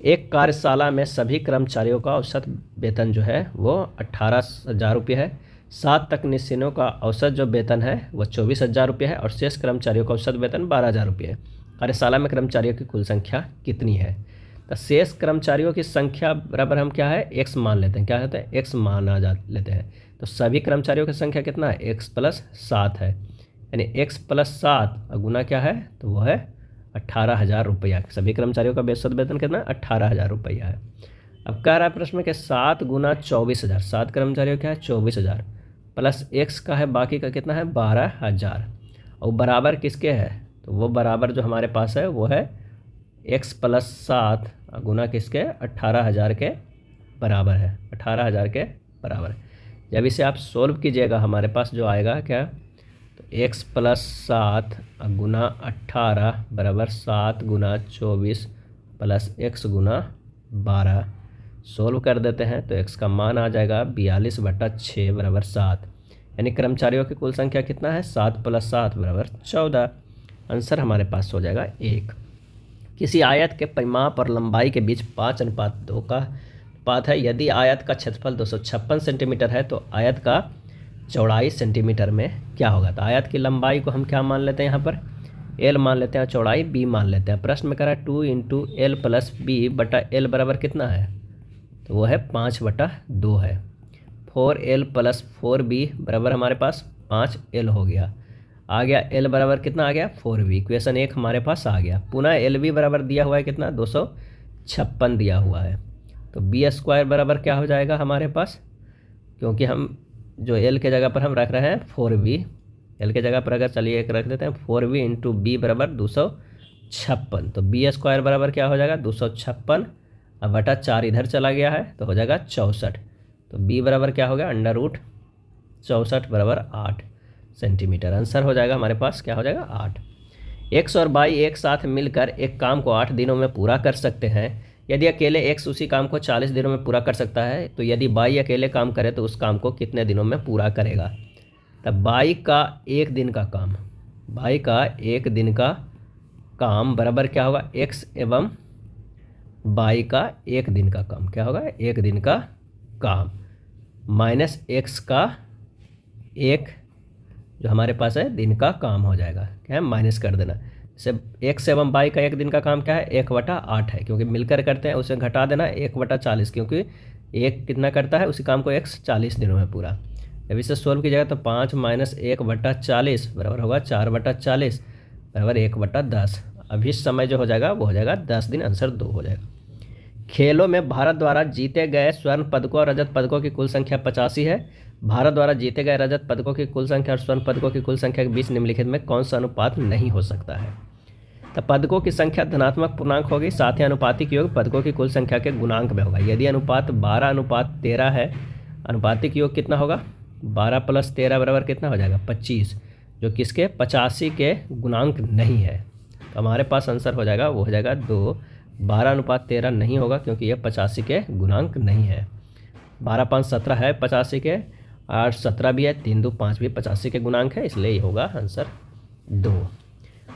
एक कार्यशाला में सभी कर्मचारियों का औसत वेतन जो है वो 18,000 रुपये है। 7 तकनीशियनों का औसत जो वेतन है वो 24,000 रुपये है और शेष कर्मचारियों का औसत वेतन 12,000 रुपये है। कार्यशाला में कर्मचारियों की कुल संख्या कितनी है। तो शेष कर्मचारियों की संख्या बराबर हम क्या है x मान लेते हैं, क्या होता है x माना लेते हैं। तो सभी कर्मचारियों की संख्या कितना है, x प्लस 7 है, यानी x प्लस 7 गुना क्या है, तो वो है 18,000 रुपया। सभी कर्मचारियों का औसत वेतन कितना 18,000 रुपया है। अब कह रहा है प्रश्न में कि 7 गुना 24,000, 7 कर्मचारियों क्या है 24,000 प्लस x का है बाकी का कितना है 12,000, और बराबर किसके है, तो वो बराबर जो हमारे पास है वो है x प्लस 7 गुना किसके 18,000 के बराबर है, 18,000 के बराबर। जब इसे आप सोल्व कीजिएगा हमारे पास जो आएगा क्या, तो x प्लस 7 गुना 18 बराबर 7 गुना 24 प्लस x गुना 12। सोल्व कर देते हैं तो x का मान आ जाएगा 42/6 बराबर 7। यानी कर्मचारियों की कुल संख्या कितना है, 7 प्लस 7 बराबर 14। आंसर हमारे पास हो जाएगा 1। किसी आयत के परिमाप और लंबाई के बीच 5:2 का अनुपात है। यदि आयत का क्षेत्रफल 256 सेंटीमीटर है तो आयत का चौड़ाई सेंटीमीटर में क्या होगा। तो आयत की लंबाई को हम क्या मान लेते हैं, यहाँ पर L मान लेते हैं, चौड़ाई B मान लेते हैं। प्रश्न में कह रहा है 2 इंटू L प्लस B बटा L बराबर कितना है, तो वो है 5/2 है। 4L प्लस 4B बराबर हमारे पास 5L हो गया। आ गया L बराबर कितना आ गया 4B। इक्वेशन 1 हमारे पास आ गया। पुनः LB बराबर दिया हुआ है कितना 256 दिया हुआ है। तो बी स्क्वायर बराबर क्या हो जाएगा हमारे पास, क्योंकि हम जो L के जगह पर हम रख रहे हैं 4B, L के जगह पर अगर चलिए एक रख देते हैं 4B इंटू बी बराबर 256। तो बी स्क्वायर बराबर क्या हो जाएगा 256, अब बटा 4 इधर चला गया है तो हो जाएगा 64। तो बी बराबर क्या हो गया √64 बराबर 8 सेंटीमीटर। आंसर हो जाएगा हमारे पास क्या हो जाएगा 8। एक्स और वाई एक साथ मिलकर एक काम को 8 दिनों में पूरा कर सकते हैं। यदि अकेले एक्स उसी काम को 40 दिनों में पूरा कर सकता है तो यदि वाई अकेले काम करे तो उस काम को कितने दिनों में पूरा करेगा। तब वाई का एक दिन का काम, वाई का एक दिन का काम बराबर क्या होगा एक्स एवं वाई का एक दिन का काम, क्या होगा एक दिन का काम माइनस एक्स का एक जो हमारे पास है दिन का काम हो जाएगा, क्या है माइनस कर देना। जैसे एक्स एवं वाई का एक दिन का काम क्या है 1/8 है, क्योंकि मिलकर करते हैं उसे घटा देना 1/40, क्योंकि एक कितना करता है उसी काम को एक्स 40 दिनों में पूरा। अब इसे सोल्व कीजिएगा तो 5 - 1/40 बराबर होगा 4/40 बराबर 1/10। अभी समय जो हो जाएगा वो हो जाएगा 10 दिन, आंसर 2 हो जाएगा। खेलों में भारत द्वारा जीते गए स्वर्ण पदकों और रजत पदकों की कुल संख्या 85 है। भारत द्वारा जीते गए रजत पदकों की कुल संख्या और स्वर्ण पदकों की कुल संख्या के बीच निम्नलिखित में कौन सा अनुपात नहीं हो सकता है। तो पदकों की संख्या धनात्मक पूर्णांक होगी, साथ ही अनुपातिक योग पदकों की कुल संख्या के गुणांक में होगा। यदि अनुपात 12:13 है, अनुपातिक योग कितना होगा 12 + 13 बराबर कितना हो जाएगा 25, जो किसके 85 के गुणांक नहीं है। तो हमारे पास आंसर हो जाएगा वो हो जाएगा 2। 12:13 नहीं होगा क्योंकि ये 85 के गुणांक नहीं है। 12 × 5 = 17 है 85 के, और 17 भी है, 3 × 2 = 5 भी 85 के गुणांक है, इसलिए ये होगा आंसर 2।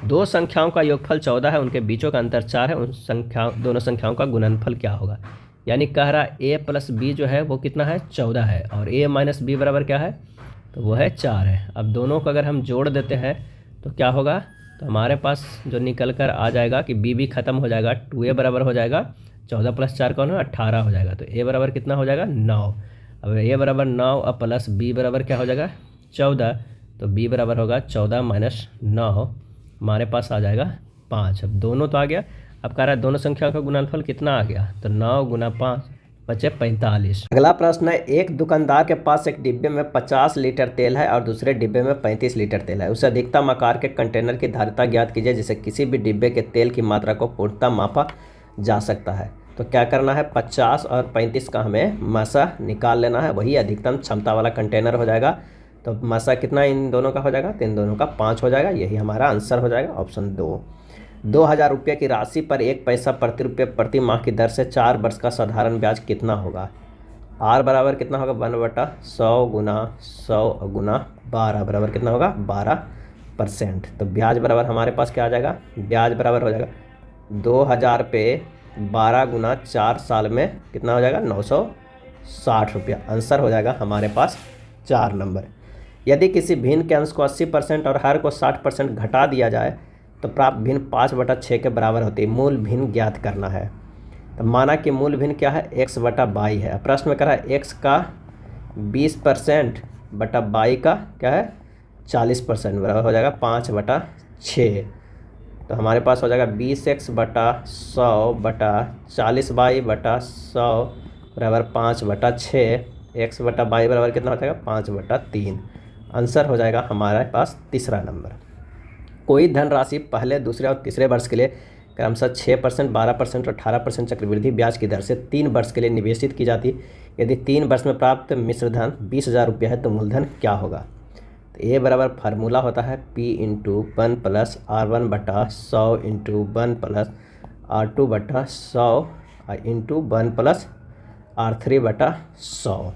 दो संख्याओं का योगफल 14 है, उनके बीचों का अंतर 4 है, उन दोनों संख्याओं का गुणनफल क्या होगा। यानी कह रहा a + b जो है वो कितना है 14 है, और a - b बराबर क्या है तो वो है 4 है। अब दोनों को अगर हम जोड़ देते हैं तो क्या होगा, तो हमारे पास जो निकल कर आ जाएगा कि b भी खत्म हो जाएगा, 2a बराबर हो जाएगा 14 + 4 कौन है 18 हो जाएगा। तो a बराबर कितना हो जाएगा 9। अब a बराबर 9 और प्लस b बराबर क्या हो जाएगा 14, तो b बराबर होगा 14 - 9, हमारे पास आ जाएगा 5। अब दोनों तो आ गया, अब कह रहा है दोनों संख्याओं का गुणनफल कितना आ गया, तो 9 × 5 बचे 45। अगला प्रश्न है, एक दुकानदार के पास एक डिब्बे में 50 लीटर तेल है और दूसरे डिब्बे में 35 लीटर तेल है। उसे अधिकतम आकार के कंटेनर की धारिता ज्ञात कीजिए जिससे किसी भी डिब्बे के तेल की मात्रा को पूर्णतः मापा जा सकता है। तो क्या करना है 50 और 35 का हमें मासा निकाल लेना है, वही अधिकतम क्षमता वाला कंटेनर हो जाएगा। तो मासा कितना इन दोनों का हो जाएगा, तो इन दोनों का 5 हो जाएगा, यही हमारा आंसर हो जाएगा ऑप्शन 2। 2000 रुपये की राशि पर 1 पैसा प्रति रुपये प्रति माह की दर से 4 वर्ष का साधारण ब्याज कितना होगा। आर बराबर कितना होगा 1/100 × 100 × 12 बराबर कितना होगा 12%। तो ब्याज बराबर हमारे पास क्या आ जाएगा, ब्याज बराबर हो जाएगा 2000 पे 12 × 4 साल में कितना हो जाएगा 960 रुपया। आंसर हो जाएगा हमारे पास 4 नंबर। यदि किसी भिन्न के अंश को 80% और हर को 60% घटा दिया जाए तो प्राप्त भिन्न 5/6 के बराबर होती है। मूल भिन्न ज्ञात करना है। तो माना कि मूल भिन्न क्या है x/y है। प्रश्न में कह रहा है x का 20% बटा y का क्या है 40% बराबर हो जाएगा 5/6। तो हमारे पास हो जाएगा 20x/100 बटा 40y/100 बराबर 5/6। x/y बराबर कितना हो जाएगा 5/3। आंसर हो जाएगा हमारे पास तीसरा नंबर। कोई धनराशि पहले, दूसरे और तीसरे वर्ष के लिए क्रमशः 6%, 12% और 18% चक्रवृद्धि ब्याज की दर से 3 वर्ष के लिए निवेशित की जाती है। यदि 3 वर्ष में प्राप्त मिश्र धन 20,000 रुपया है तो मूलधन क्या होगा। तो ए बराबर फार्मूला होता है P × 1 + R1/100 × 1 + R2/100 × 1 + R3/100।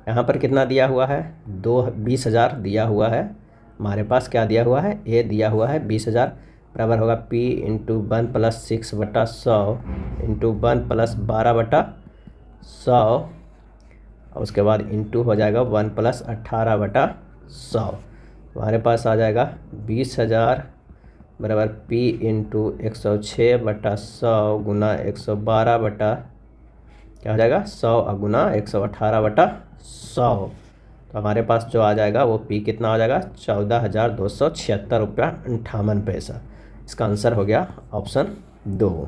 यहाँ पर कितना दिया हुआ है 20,000 दिया हुआ है, हमारे पास क्या दिया हुआ है ए दिया हुआ है 20,000 बराबर होगा P × 1 + 6/100 × 1 + 12/100 और उसके बाद इंटू हो जाएगा 1 + 18/100। हमारे पास आ जाएगा 20,000 बराबर P × 106/100 × 112/100 क्या हो जाएगा 100 गुना 118/100। तो हमारे पास जो आ जाएगा वो P कितना हो जाएगा 14,276 रुपया 58 पैसा। इसका आंसर हो गया ऑप्शन 2।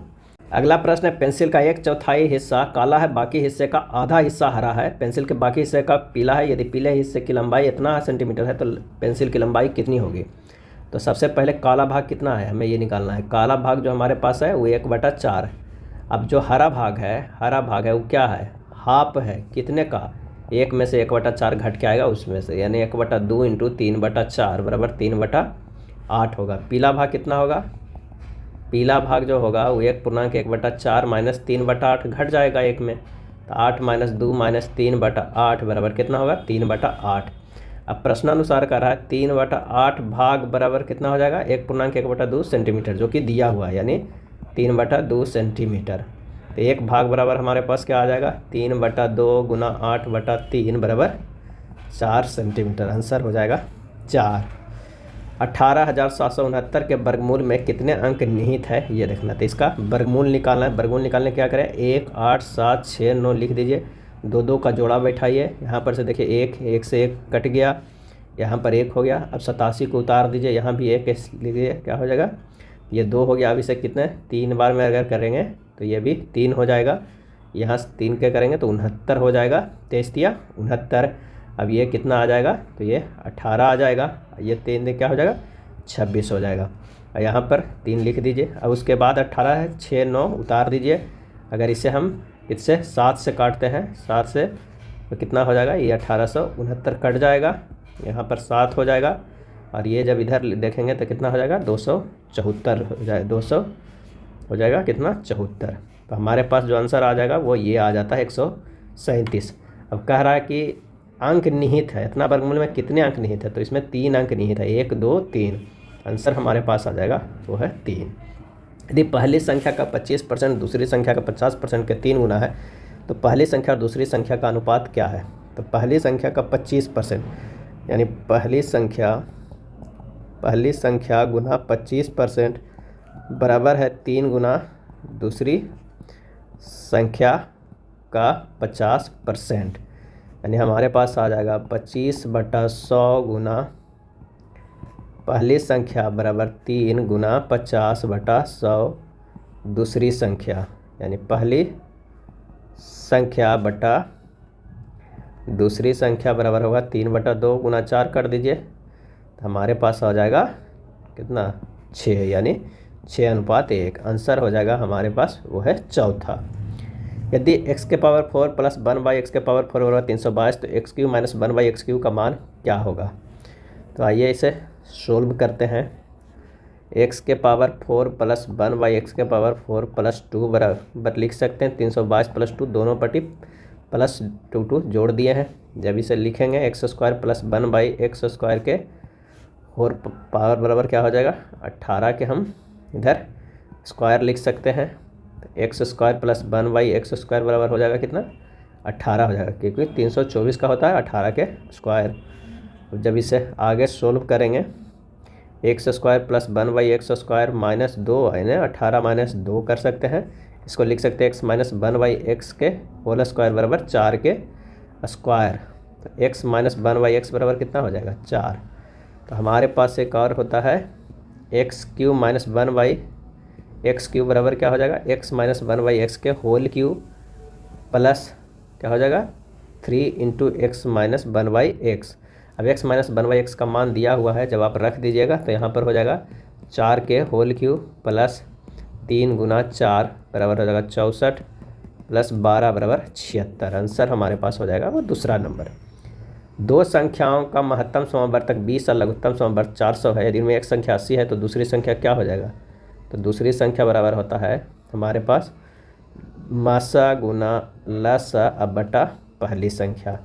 अगला प्रश्न है, पेंसिल का 1/4 हिस्सा काला है, बाकी हिस्से का आधा हिस्सा हरा है। पेंसिल के बाकी हिस्से का पीला है। यदि पीले हिस्से की लंबाई इतना सेंटीमीटर है तो पेंसिल की लंबाई कितनी होगी। तो सबसे पहले काला भाग कितना है हमें ये निकालना है। काला भाग जो हमारे पास है वो 1/4 है। अब जो हरा भाग है वो क्या है, हाफ है। कितने का, 1 में से 1/4 घट के आएगा उसमें से, यानी 1/2 इंटू 3/4 बराबर 3/8 होगा। पीला भाग कितना होगा, पीला भाग जो होगा वो 1/4 माइनस 3/8 घट जाएगा 1 में, तो 8 - 2 - 3/8 बराबर कितना होगा 3/8। अब प्रश्नानुसार कह रहा है 3/8 भाग बराबर कितना हो जाएगा 1.1/2 सेंटीमीटर, जो कि दिया हुआ है, यानी 3/2 सेंटीमीटर। तो एक भाग बराबर हमारे पास क्या आ जाएगा 3/2 गुना 8/3 बराबर 4 सेंटीमीटर। आंसर हो जाएगा 4। 18,769 के वर्गमूल में कितने अंक निहित है ये देखना। तो इसका वर्गमूल निकालना है। वर्गमूल निकालने क्या करें, 1, 8, 7, 6, 9 लिख दीजिए। 2 का जोड़ा बैठाइए। यहाँ पर से देखिए 1 से 1 कट गया, यहाँ पर 1 हो गया। अब 87 को उतार दीजिए, यहाँ भी 1 लीजिए, क्या हो जाएगा ये 2 हो गया। अब इसे कितने 3 बार में अगर करेंगे तो ये भी 3 हो जाएगा। यहाँ से 3 के करेंगे तो 69 हो जाएगा। 23 × 69। अब ये कितना आ जाएगा, तो ये 18 आ जाएगा। ये 3 क्या हो जाएगा 26 हो जाएगा। और यहाँ पर 3 लिख दीजिए। अब उसके बाद 18 है, 6, 9 उतार दीजिए। अगर इसे हम इससे 7 से काटते हैं, 7 से तो कितना हो जाएगा, ये 1869 कट जाएगा। यहाँ पर 7 हो जाएगा। और ये जब इधर देखेंगे तो कितना हो जाएगा 274 हो जाएगा। 200 हो जाएगा कितना 74। तो हमारे पास जो आंसर आ जाएगा वो ये आ जाता है 137। अब कह रहा है कि अंक निहित है, इतना वर्गमूल में कितने अंक निहित है, तो इसमें 3 अंक निहित है, 1, 2, 3। आंसर हमारे पास आ जाएगा वो है 3। यदि पहली संख्या का 25% दूसरी संख्या का 50% के 3 गुना है तो पहली संख्या और दूसरी संख्या का अनुपात क्या है। तो पहली संख्या का 25%, यानी पहली संख्या गुना 25% बराबर है 3 गुना दूसरी संख्या का 50%, यानी हमारे पास आ जाएगा 25/100 गुना पहली संख्या बराबर 3 गुना 50/100 दूसरी संख्या, यानी पहली संख्या बटा दूसरी संख्या बराबर होगा 3/2 गुना 4 कर दीजिए। तो हमारे पास आ जाएगा कितना 6, यानी 6:1। आंसर हो जाएगा हमारे पास वो है चौथा। यदि x⁴ प्लस 1/x⁴ बराबर 322 तो x³ माइनस 1/x³ का मान क्या होगा। तो आइए इसे सोल्व करते हैं। x⁴ प्लस 1/x⁴ प्लस 2 बराबर लिख सकते हैं 322 प्लस 2, दोनों पट्टी प्लस 2 जोड़ दिए हैं। जब इसे लिखेंगे x² प्लस 1/x² के होल पावर बराबर क्या हो जाएगा 18 के हम इधर स्क्वायर लिख सकते हैं। x² प्लस 1/x² बराबर हो जाएगा कितना 18 हो जाएगा, क्योंकि 324 का होता है 18 के स्क्वायर। जब इसे आगे सोल्व करेंगे x² प्लस 1/x² माइनस 2 है ना, 18 माइनस 2 कर सकते हैं। इसको लिख सकते हैं x माइनस 1/x के होल स्क्वायर बराबर 4 के स्क्वायर। तो x माइनस 1/x बराबर कितना हो जाएगा 4। तो हमारे पास एक और होता है x³ माइनस 1/x³ बराबर क्या हो जाएगा x माइनस 1/x के होल क्यूब प्लस क्या हो जाएगा 3 इंटू x माइनस 1/x। अब x माइनस 1/x का मान दिया हुआ है, जब आप रख दीजिएगा तो यहाँ पर हो जाएगा 4 के होल क्यूब प्लस 3 गुना 4 बराबर हो जाएगा 64 प्लस 12 बराबर 76। आंसर हमारे पास हो जाएगा वो दूसरा नंबर। दो संख्याओं का महत्तम समवर्तक 20 और लघुत्तम समवर्तक 400 है। यदि इनमें एक संख्या 80 है तो दूसरी संख्या क्या हो जाएगा। तो दूसरी संख्या बराबर होता है हमारे पास मासा गुना लसा अब बटा पहली संख्या।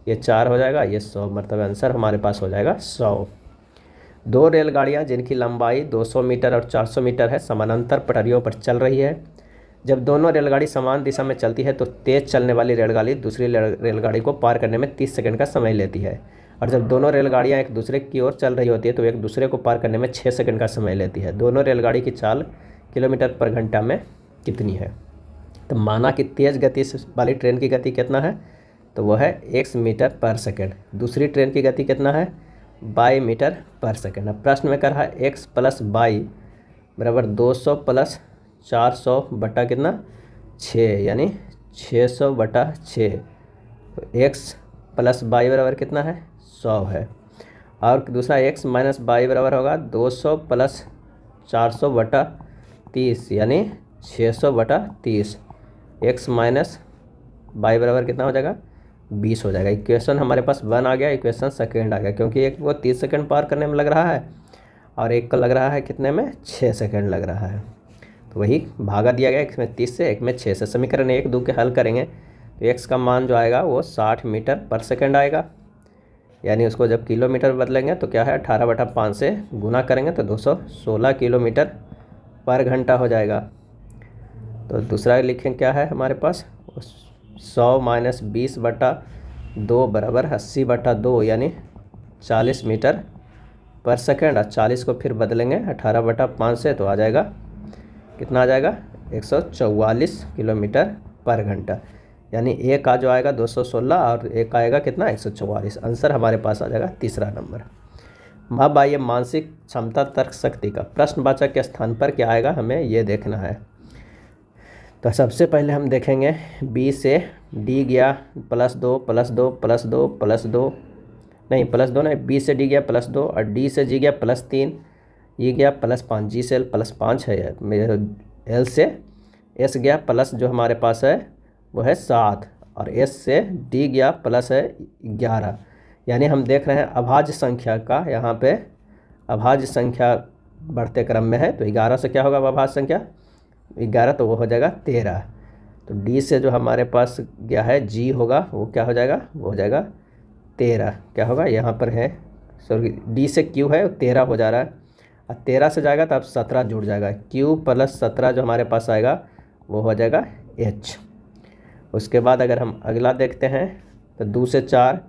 ये 4 हो जाएगा, ये 100, मतलब आंसर हमारे पास हो जाएगा 100। दो रेलगाड़ियाँ जिनकी लंबाई 200 मीटर और 400 मीटर है समानांतर पटरियों पर चल रही है। जब दोनों रेलगाड़ी समान दिशा में चलती है तो तेज़ चलने वाली रेलगाड़ी दूसरी रेलगाड़ी को पार करने में 30 सेकंड का समय लेती है, और जब दोनों रेलगाड़ियां एक दूसरे की ओर चल रही होती है तो एक दूसरे को पार करने में 6 सेकंड का समय लेती है। दोनों रेलगाड़ी की चाल किलोमीटर पर घंटा में कितनी है। तो माना कि तेज़ गति से वाली ट्रेन की गति कितना है, तो वो है x मीटर पर सेकेंड। दूसरी ट्रेन की गति कितना है, y मीटर पर सेकेंड। अब प्रश्न में कर रहा है x प्लस y बराबर 200 प्लस 400 बटा कितना 6, यानी 600 बटा 6। तो x प्लस y बराबर कितना है 100 है। और दूसरा x माइनस y बराबर होगा 200 प्लस 400 बटा 30, यानी 600 बटा 30। x माइनस y बराबर कितना हो जाएगा 20 हो जाएगा। इक्वेशन हमारे पास 1 आ गया, इक्वेशन सेकेंड आ गया, क्योंकि एक वो 30 सेकेंड पार करने में लग रहा है और एक का लग रहा है कितने में 6 सेकेंड लग रहा है। तो वही भागा दिया गया, एक में 30 से एक में 6 से। समीकरण 1 2 के हल करेंगे तो x का मान जो आएगा वो 60 मीटर पर सेकेंड आएगा, यानी उसको जब किलोमीटर बदलेंगे तो क्या है 18/5 से गुना करेंगे तो 216 किलोमीटर पर घंटा हो जाएगा। तो दूसरा लिखें क्या है हमारे पास 100 माइनस 20/2 बराबर 80/2, यानी 40 मीटर पर सेकेंड। और 40 को फिर बदलेंगे 18/5 से तो आ जाएगा कितना आ जाएगा 144 किलोमीटर पर घंटा, यानी एक का जो आएगा 216 और एक का आएगा कितना 144। आंसर हमारे पास आ जाएगा तीसरा नंबर। अब आइए मानसिक क्षमता तर्क शक्ति का प्रश्नवाचक के स्थान पर क्या आएगा हमें ये देखना है। तो सबसे पहले हम देखेंगे बी से डी गया +2 +2 +2 +2 नहीं +2 नहीं, बी से डी गया +2 और डी से जी गया +3, ये गया +5, जी से एल +5 है, मेरे एल से एस गया प्लस जो हमारे पास है वो है 7 और एस से डी गया प्लस है 11। यानी हम देख रहे हैं अभाज्य संख्या का यहाँ पे अभाज्य संख्या बढ़ते क्रम में है, तो 11 से क्या होगा अभाज्य संख्या 11, तो वो हो जाएगा 13। तो डी से जो हमारे पास गया है जी होगा वो क्या हो जाएगा वो हो जाएगा 13। क्या होगा यहाँ पर है सॉरी डी से क्यू है 13 हो जा रहा है, और 13 से जाएगा तो अब 17 जुड़ जाएगा, क्यू प्लस 17 जो हमारे पास आएगा वो हो जाएगा एच। उसके बाद अगर हम अगला देखते हैं तो 2 से 4,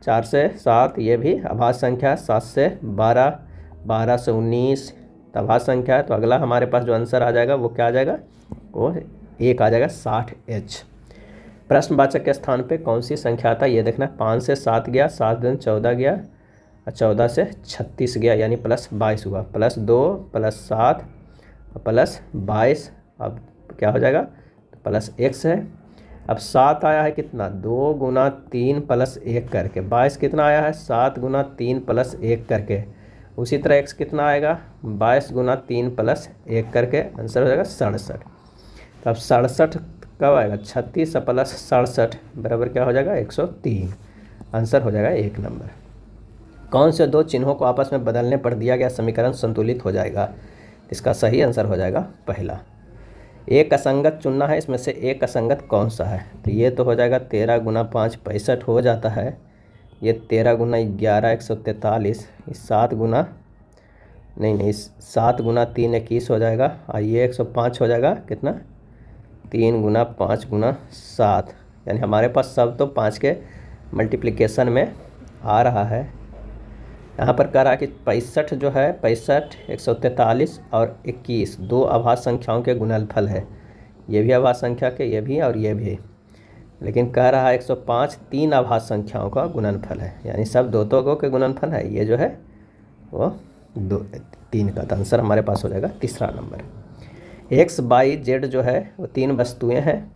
4 से 7 ये भी अभाज्य संख्या है, 7 से 12, 12 से 19 अभाज्य संख्या है। तो अगला हमारे पास जो आंसर आ जाएगा वो क्या आ जाएगा वो एक आ जाएगा 60H। प्रश्नवाचक के स्थान पे कौन सी संख्या आता है ये देखना। 5 से 7 गया, 7 दूनी 14 गया और 14 से 36 गया, यानी +22 हुआ, +2 +7 +22। अब क्या हो जाएगा +x है। अब 7 आया है कितना 2 गुना 3 + 1 करके, 22 कितना आया है 7 गुना 3 + 1 करके। उसी तरह x कितना आएगा 22 गुना 3 + 1 करके, आंसर हो जाएगा 67। तो अब 67 कब आएगा 36 + 67 बराबर क्या हो जाएगा 103। आंसर हो जाएगा 1 नंबर। कौन से दो चिन्हों को आपस में बदलने पर दिया गया समीकरण संतुलित हो जाएगा। इसका सही आंसर हो जाएगा पहला। एक असंगत चुनना है, इसमें से एक असंगत कौन सा है। तो ये तो हो जाएगा 13 गुना 5 65 हो जाता है, ये 13 गुना 11 143, 7 गुना नहीं 7 गुना 3 21 हो जाएगा, और ये 105 हो जाएगा कितना 3 गुना 5 गुना 7, यानी हमारे पास सब तो 5 के मल्टीप्लिकेशन में आ रहा है। यहाँ पर कह रहा है कि 65 जो है 65 143 और 21 दो अभाज्य संख्याओं के गुणनफल है। ये भी अभाज्य संख्या के ये भी और ये भी, लेकिन कह रहा है 105 तीन अभाज्य संख्याओं का गुणनफल है, यानी सब दो के गुणनफल है। ये जो है वो 3 का, तो आंसर हमारे पास हो जाएगा तीसरा नंबर। x y z जो है वो 3 वस्तुएं हैं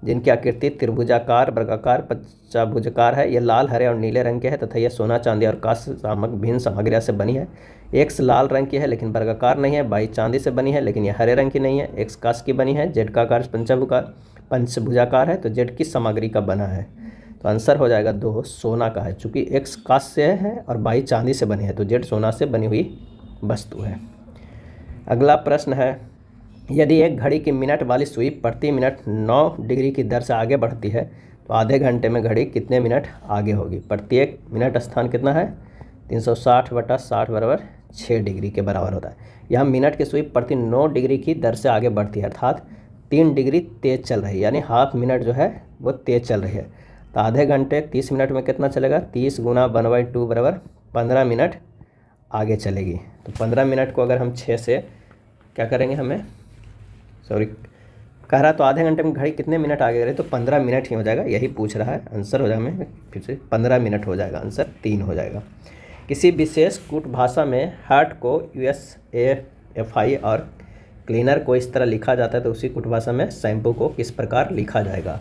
जिनकी आकृति त्रिभुजाकार वर्गाकार पंचभुजाकार है। ये लाल हरे और नीले रंग के है तथा यह सोना चांदी और कांस्य भिन्न सामग्रियों से बनी है। x लाल रंग की है लेकिन वर्गाकार नहीं है, y चांदी से बनी है लेकिन यह हरे रंग की नहीं है, x कांस्य की बनी है, z का आकार पंचभुजाकार है तो z किस सामग्री का बना है। तो आंसर हो जाएगा 2 सोना का है, चूँकि x कांस्य से है और y चांदी से बनी है तो z सोना से बनी हुई वस्तु है। अगला प्रश्न है, यदि एक घड़ी की मिनट वाली सुई प्रति मिनट 9 डिग्री की दर से आगे बढ़ती है तो आधे घंटे में घड़ी कितने मिनट आगे होगी। प्रत्येक मिनट स्थान कितना है 360/60 बराबर 6 डिग्री के बराबर होता है। यहाँ मिनट की सुई प्रति 9 डिग्री की दर से आगे बढ़ती है, अर्थात 3 डिग्री तेज़ चल रही है, यानी हाफ मिनट जो है वो तेज़ चल रही है। तो आधे घंटे 30 मिनट में कितना चलेगा 30 गुना 1/2 बराबर 15 मिनट आगे चलेगी। तो 15 मिनट को अगर हम 6 से क्या करेंगे हमें कह रहा तो आधे घंटे में घड़ी कितने मिनट आगे रहे, तो 15 मिनट ही हो जाएगा, यही पूछ रहा है। आंसर हो जाएगा, मैं फिर से 15 मिनट हो जाएगा, आंसर 3 हो जाएगा। किसी विशेष कूट भाषा में हर्ट को USAFI और क्लीनर को इस तरह लिखा जाता है, तो उसी कूट भाषा में शैम्पू को किस प्रकार लिखा जाएगा।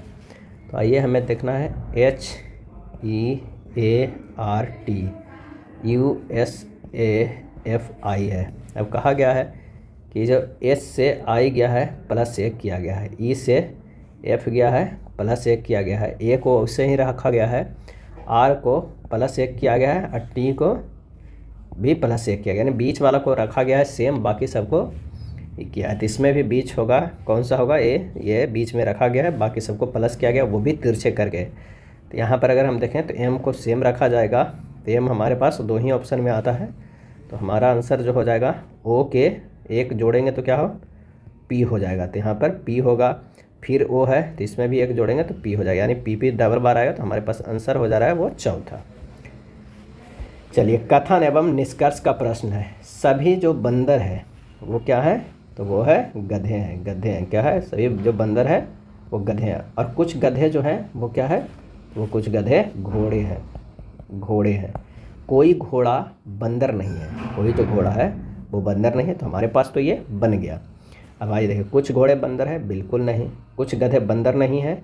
तो आइए हमें देखना है, HEART USAFI है। अब कहा गया है कि जो S से I गया है +1 किया गया है, E से F गया है +1 किया गया है, A को उससे ही रखा गया है, R को +1 किया गया है और T को भी +1 किया गया, यानी बीच वाला को रखा गया है सेम, बाकी सबको किया है। तो इसमें भी बीच होगा, कौन सा होगा, ये बीच में रखा गया है, बाकी सबको प्लस किया गया, वो भी तिरछे करके। तो यहाँ पर अगर हम देखें तो M को सेम रखा जाएगा, तो M हमारे पास 2 ही ऑप्शन में आता है। तो हमारा आंसर जो हो जाएगा, O के एक जोड़ेंगे तो क्या हो, P हो जाएगा। तो यहाँ पर P होगा, फिर O है तो इसमें भी एक जोड़ेंगे तो P हो जाएगा, यानी PP डबल बार आएगा। तो हमारे पास आंसर हो जा रहा है वो चौथा। चलिए, कथन एवं निष्कर्ष का प्रश्न है। सभी जो बंदर है वो क्या है, तो वो है गधे हैं। गधे हैं, क्या है, सभी जो बंदर है वो गधे हैं। और कुछ गधे जो हैं वो क्या है, वो कुछ गधे घोड़े हैं, घोड़े हैं। कोई घोड़ा बंदर नहीं है, कोई जो घोड़ा है वो बंदर नहीं है। तो हमारे पास तो ये बन गया। अब आइए देखिए, कुछ घोड़े बंदर है, बिल्कुल नहीं। कुछ गधे बंदर नहीं है,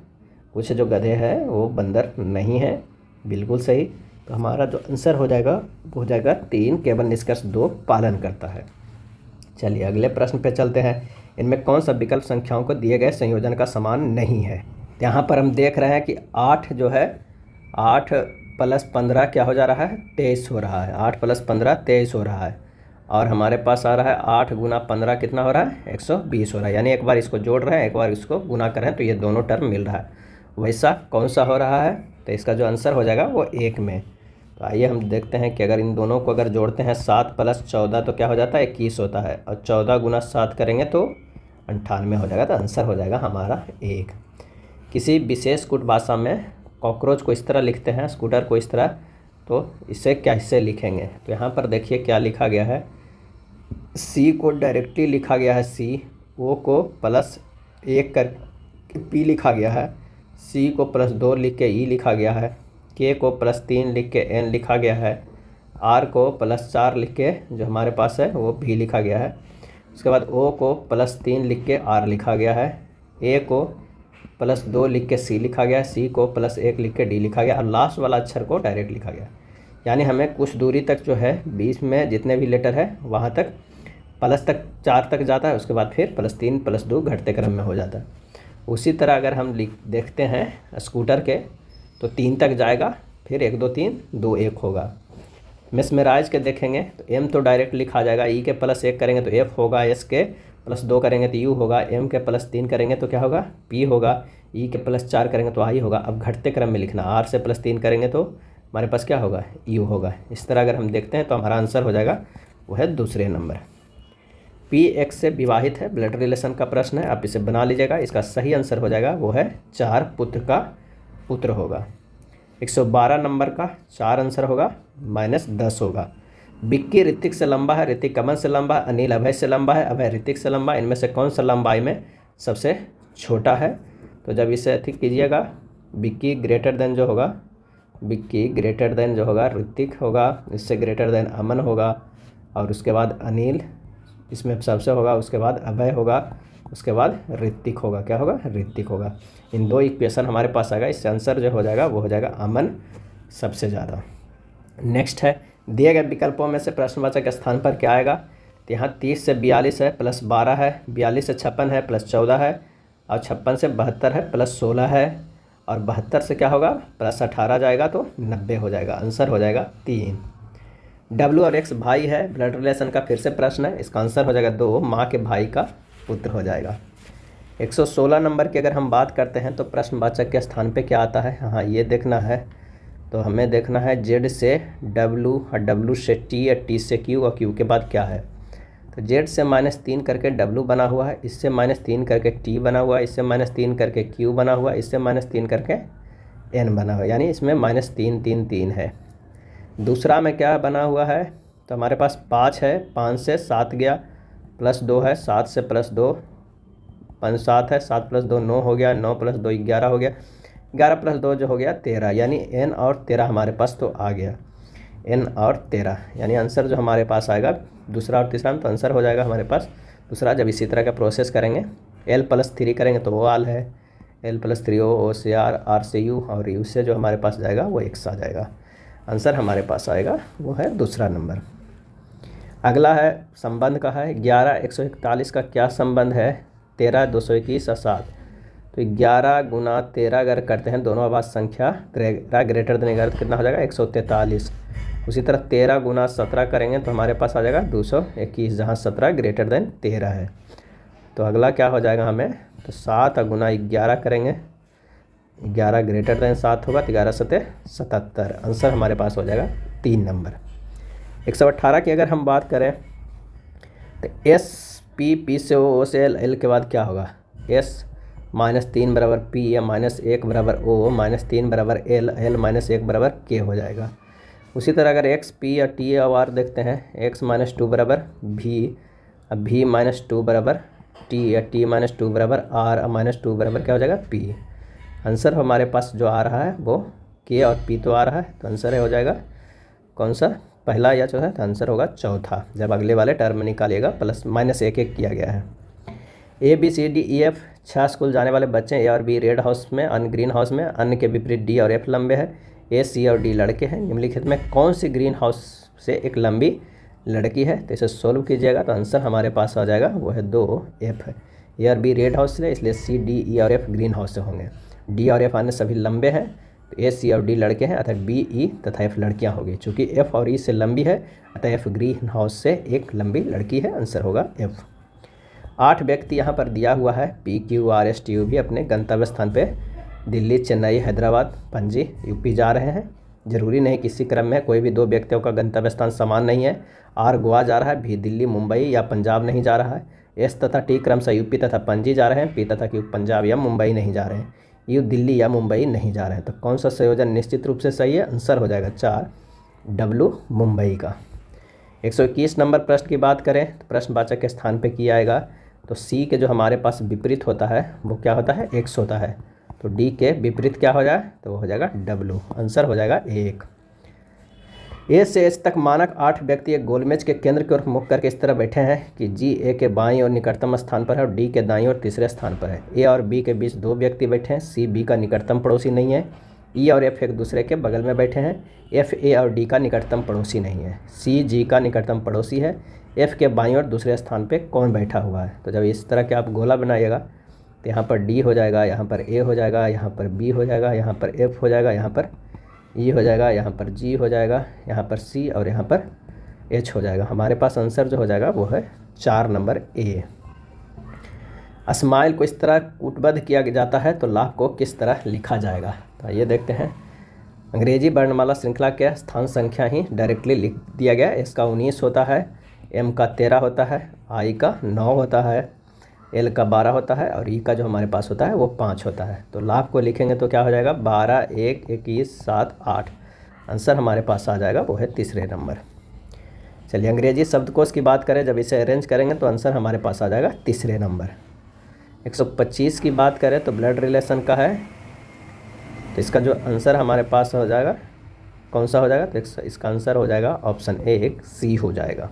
कुछ जो गधे हैं वो बंदर नहीं है, बिल्कुल सही। तो हमारा जो आंसर हो जाएगा वो हो जाएगा 3, केवल निष्कर्ष 2 पालन करता है। चलिए अगले प्रश्न पे चलते हैं। इनमें कौन सा विकल्प संख्याओं को दिए गए संयोजन का समान नहीं है। यहाँ पर हम देख रहे हैं कि 8 जो है, 8 + 15 क्या हो जा रहा है, 23 हो रहा है। 8 + 15 23 हो रहा है। और हमारे पास आ रहा है 8 × 15 कितना हो रहा है, 120 हो रहा है। यानी एक बार इसको जोड़ रहे हैं, एक बार इसको गुना कर रहे हैं, तो ये दोनों टर्म मिल रहा है। वैसा कौन सा हो रहा है, तो इसका जो आंसर हो जाएगा वो 1 में। तो आइए हम देखते हैं कि अगर इन दोनों को अगर जोड़ते हैं, 7 + 14 तो क्या हो जाता है, 21 होता है। और 14 × 7 करेंगे तो 98 हो जाएगा। तो आंसर हो जाएगा हमारा 1। किसी विशेष कूट भाषा में कॉकरोच को इस तरह लिखते हैं, स्कूटर को इस तरह, तो इसे कैसे लिखेंगे। तो यहाँ पर देखिए क्या लिखा गया है, C को डायरेक्टली लिखा गया है C, O को +1 कर P लिखा गया है, C को +2 लिख के E लिखा गया है, K को +3 लिख के N लिखा गया है, R को +4 लिख के जो हमारे पास है वो V लिखा गया है। उसके बाद O को +3 लिख के R लिखा गया है, A को +2 लिख के C लिखा गया है, C को +1 लिख के D लिखा गया, और लास्ट वाला अक्षर को डायरेक्ट लिखा गया। यानी हमें कुछ दूरी तक जो है, बीच में जितने भी लेटर है वहाँ तक प्लस तक 4 तक जाता है, उसके बाद फिर +3 +2 घटते क्रम में हो जाता है। उसी तरह अगर हम देखते हैं स्कूटर के, तो 3 तक जाएगा, फिर 1 2 3 2 1 होगा। मिसमेराइज के देखेंगे तो M तो डायरेक्ट लिखा जाएगा, E के +1 करेंगे तो F होगा, S के +2 करेंगे तो U होगा, M के +3 करेंगे तो क्या होगा, P होगा, E के +4 करेंगे तो I होगा। अब घटते क्रम में लिखना, R से +3 करेंगे तो हमारे पास क्या होगा, U होगा। इस तरह अगर हम देखते हैं तो हमारा आंसर हो जाएगा वो है दूसरे नंबर। P X से विवाहित है, ब्लड रिलेशन का प्रश्न है, आप इसे बना लीजिएगा। इसका सही आंसर हो जाएगा वो है 4 पुत्र का पुत्र होगा। 112 नंबर का 4 आंसर होगा, -10 होगा। विक्की ऋतिक से लंबा है, ऋतिक अमन से लंबा है, अनिल अभय से लंबा है, अभय ऋतिक से लंबा है। इनमें से कौन सा लंबाई में सबसे छोटा है। तो जब इसे अधिक कीजिएगा, विक्की ग्रेटर देन जो होगा, विक्की ग्रेटर देन जो होगा ऋतिक होगा, इससे ग्रेटर देन अमन होगा, और उसके बाद अनिल इसमें सबसे होगा, उसके बाद अभय होगा, उसके बाद ऋतिक होगा। क्या होगा, ऋतिक होगा। इन 2 इक्वेशन हमारे पास आएगा, इससे आंसर जो हो जाएगा वो हो जाएगा अमन सबसे ज़्यादा। नेक्स्ट है, दिए गए विकल्पों में से प्रश्नवाचक स्थान पर क्या आएगा। तो यहाँ 30 से 42 है, +12 है, 42 से 56 है, +14 है, और 56 से 72 है, +16 है, और 72 से क्या होगा, +18 जाएगा तो 90 हो जाएगा। आंसर हो जाएगा 3। W और X भाई है, ब्लड रिलेशन का फिर से प्रश्न है, इसका आंसर हो जाएगा 2, माँ के भाई का पुत्र हो जाएगा। 116 नंबर की अगर हम बात करते हैं तो प्रश्नवाचक के स्थान पे क्या आता है, हाँ ये देखना है। तो हमें देखना है Z से W और W से T और T से Q और Q के बाद क्या है। तो Z से -3 करके W बना हुआ है, इससे -3 करके T बना हुआ है, इससे -3 करके Q बना हुआ है, इससे -3 करके N बना हुआ है, यानी इसमें -3 3 3 है। दूसरा में क्या बना हुआ है, तो हमारे पास 5 है, 5 से 7 गया, +2 है, 7 से +2 5 7 है, 7 + 2 9 हो गया, 9 + 2 11 हो गया, 11 + 2 जो हो गया 13, यानी n और 13 हमारे पास तो आ गया। n और 13 यानी आंसर जो हमारे पास आएगा दूसरा और तीसरा में, तो आंसर हो जाएगा हमारे पास दूसरा। जब इसी तरह का प्रोसेस करेंगे l + 3 करेंगे तो वो आल है, l + 3 O से R से U और U से जो हमारे पास जाएगा वो X आ जाएगा। आंसर हमारे पास आएगा वो है दूसरा नंबर। अगला है संबंध का है 11 141 का क्या संबंध है 13 221 और 7। तो 11 × 13 अगर करते हैं दोनों आवाज संख्या, 13 ग्रेटर देन 11 कितना हो जाएगा 143। उसी तरह 13 × 17 करेंगे तो हमारे पास आ जाएगा 221, जहाँ 17 ग्रेटर देन 13 है। तो अगला क्या हो जाएगा हमें, तो 7 × 11 करेंगे, 11 ग्रेटर देन 7 होगा तो 11 × 7 77। आंसर हमारे पास हो जाएगा 3 नंबर। 118 की अगर हम बात करें तो S P से O से L के बाद क्या होगा, S -3 = P या -1 = O, -3 = L, L -1 = K हो जाएगा। उसी तरह अगर X P या T या R देखते हैं, X -2 = V, अब V -2 = T या T -2 = R, -2 = क्या हो जाएगा P। आंसर हमारे पास जो आ रहा है वो K और P तो आ रहा है, तो आंसर हो जाएगा कौन सा, पहला या चौथा, तो आंसर होगा चौथा। जब अगले वाले टर्म में निकालिएगा +-1 किया गया है। ABCDEF 6 स्कूल जाने वाले बच्चे, A और B रेड हाउस में, अन्य ग्रीन हाउस में, अन्य के विपरीत D और F लंबे हैं, A C और D लड़के हैं। निम्नलिखित में कौन सी ग्रीन हाउस से एक लंबी लड़की है, तो इसे सोल्व कीजिएगा तो आंसर हमारे पास आ जाएगा वो है 2F है। A और B रेड हाउस से, इसलिए C D E और F ग्रीन हाउस से होंगे। D और F अन्य सभी लंबे हैं, तो A C और D लड़के हैं, अतः B E तथा F लड़कियां होगी। चूँकि F और E से लंबी है अतः F ग्रीन हाउस से एक लंबी लड़की है, आंसर होगा F। 8 व्यक्ति यहाँ पर दिया हुआ है P Q R S T U भी अपने गंतव्य स्थान पे दिल्ली, चेन्नई, हैदराबाद, पणजी, यूपी जा रहे हैं। जरूरी नहीं किसी क्रम में, कोई भी 2 व्यक्तियों का गंतव्य स्थान समान नहीं है। R गोवा जा रहा है, भी दिल्ली, मुंबई या पंजाब नहीं जा रहा है। S तथा T क्रमशः यूपी तथा पणजी जा रहे हैं, P तथा Q पंजाब या मुंबई नहीं जा रहे हैं, U दिल्ली या मुंबई नहीं जा रहे हैं। तो कौन सा संयोजन निश्चित रूप से सही है, आंसर हो जाएगा 4 W मुंबई का। 121 नंबर प्रश्न की बात करें तो प्रश्नवाचक के स्थान पे किया आएगा, तो C के जो हमारे पास विपरीत होता है वो क्या होता है, X होता है। तो D के विपरीत क्या हो जाए, तो वो हो जाएगा W, आंसर हो जाएगा 1। A से H तक मानक 8 व्यक्ति एक गोलमेज के केंद्र की ओर मुख करके इस तरह बैठे हैं कि G A के बाईं और निकटतम स्थान पर है और D के दाईं और तीसरे स्थान पर है। A और B के बीच 2 व्यक्ति बैठे हैं, C B का निकटतम पड़ोसी नहीं है, E और F एक दूसरे के बगल में बैठे हैं, F A और D का निकटतम पड़ोसी नहीं है, C G का निकटतम पड़ोसी है, F के बाईं और दूसरे स्थान पे कौन बैठा हुआ है। तो जब इस तरह के आप गोला बनाइएगा तो यहाँ पर D हो जाएगा, यहाँ पर A हो जाएगा, यहाँ पर B हो जाएगा, यहाँ पर F हो जाएगा, यहाँ पर E हो जाएगा, यहाँ पर G हो जाएगा, यहाँ पर C और यहाँ पर H हो जाएगा। हमारे पास आंसर जो हो जाएगा वो है 4 नंबर A। स्माइल को इस तरह कूटबद्ध किया जाता है तो लाभ को किस तरह लिखा जाएगा, तो ये देखते हैं। अंग्रेजी वर्णमाला श्रृंखला के स्थान संख्या ही डायरेक्टली लिख दिया गया। इसका 19 होता है, M का 13 होता है, I का 9 होता है, L का 12 होता है और E का जो हमारे पास होता है वो 5 होता है। तो लाभ को लिखेंगे तो क्या हो जाएगा 12 1 21 7 8। आंसर हमारे पास आ जाएगा वो है तीसरे नंबर। चलिए अंग्रेजी शब्दकोश की बात करें, जब इसे अरेंज करेंगे तो आंसर हमारे पास आ जाएगा तीसरे नंबर। 125 की बात करें तो ब्लड रिलेशन का है, तो इसका जो आंसर हमारे पास हो जाएगा कौन सा हो जाएगा, तो इसका आंसर हो जाएगा ऑप्शन A C हो जाएगा।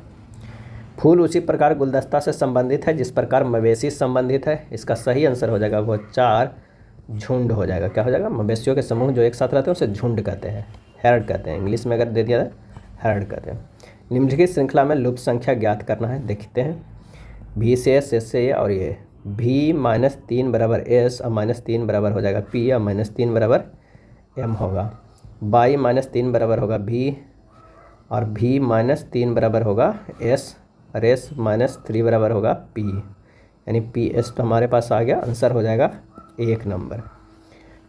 फूल उसी प्रकार गुलदस्ता से संबंधित है जिस प्रकार मवेशी संबंधित है। इसका सही आंसर हो जाएगा वो 4 झुंड हो जाएगा। क्या हो जाएगा, मवेशियों के समूह जो एक साथ रहते हैं उसे झुंड कहते हैं, हेर्ड कहते हैं। इंग्लिश में अगर दे दिया जाए हेर्ड कहते हैं। निम्नलिखित श्रृंखला में लुप्त संख्या ज्ञात करना है, देखते हैं। V से S, S से A और ये V -3 = S और -3 बराबर हो जाएगा P और -3 बराबर M होगा। Y -3 बराबर होगा V और V -3 बराबर होगा S और S -3 बराबर होगा P, यानी PS तो हमारे पास आ गया। आंसर हो जाएगा 1 नंबर।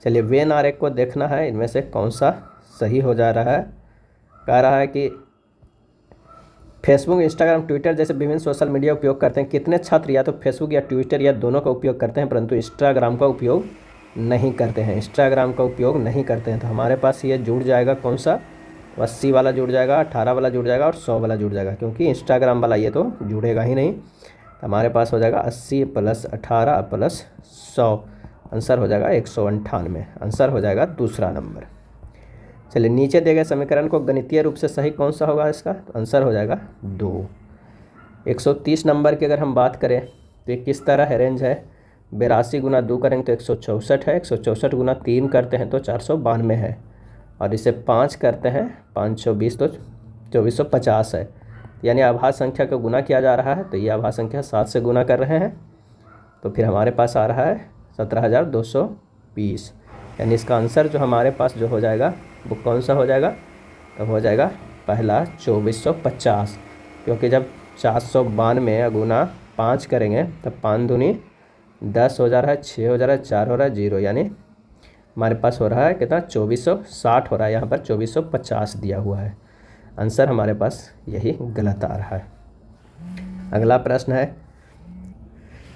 चलिए वेन आरेख को देखना है, इनमें से कौन सा सही हो जा रहा है। कह रहा है कि फेसबुक, इंस्टाग्राम, ट्विटर जैसे विभिन्न सोशल मीडिया उपयोग करते हैं। कितने छात्र या तो फेसबुक या ट्विटर या दोनों का उपयोग करते हैं परंतु इंस्टाग्राम का उपयोग नहीं करते हैं। इंस्टाग्राम का उपयोग नहीं करते हैं, तो हमारे पास ये जुड़ जाएगा कौन सा, 80 वाला जुड़ जाएगा, 18 वाला जुड़ जाएगा और 100 वाला जुड़ जाएगा, क्योंकि इंस्टाग्राम वाला ये तो जुड़ेगा ही नहीं। तो हमारे पास हो जाएगा 80 + 18 + 100, आंसर हो जाएगा 198। आंसर हो जाएगा दूसरा नंबर। चलिए नीचे दिए गए समीकरण को गणितीय रूप से सही कौन सा होगा इसका, तो आंसर हो जाएगा 2। 130 नंबर की अगर हम बात करें तो ये किस तरह अरेंज है, 82 × 2 करेंगे तो 164 है, 164 × 3 करते हैं तो 492 है, और इसे 5 करते हैं 5 × 20 तो 2450 है। यानी आभाज्य संख्या को गुना किया जा रहा है, तो ये आभाज्य संख्या 7 से गुना कर रहे हैं, तो फिर हमारे पास आ रहा है 17,220। यानी इसका आंसर जो हमारे पास जो हो जाएगा वो कौन सा हो जाएगा, तो हो जाएगा पहला 2450, क्योंकि जब 492 गुना 5 करेंगे तब 5 दूनी 10 हो जा रहा है, 6 हो जा रहा है, 4 हो रहा है, 0, यानी हमारे पास हो रहा है कितना 2460 हो रहा है, यहाँ पर 2450 दिया हुआ है। आंसर हमारे पास यही गलत आ रहा है। अगला प्रश्न है,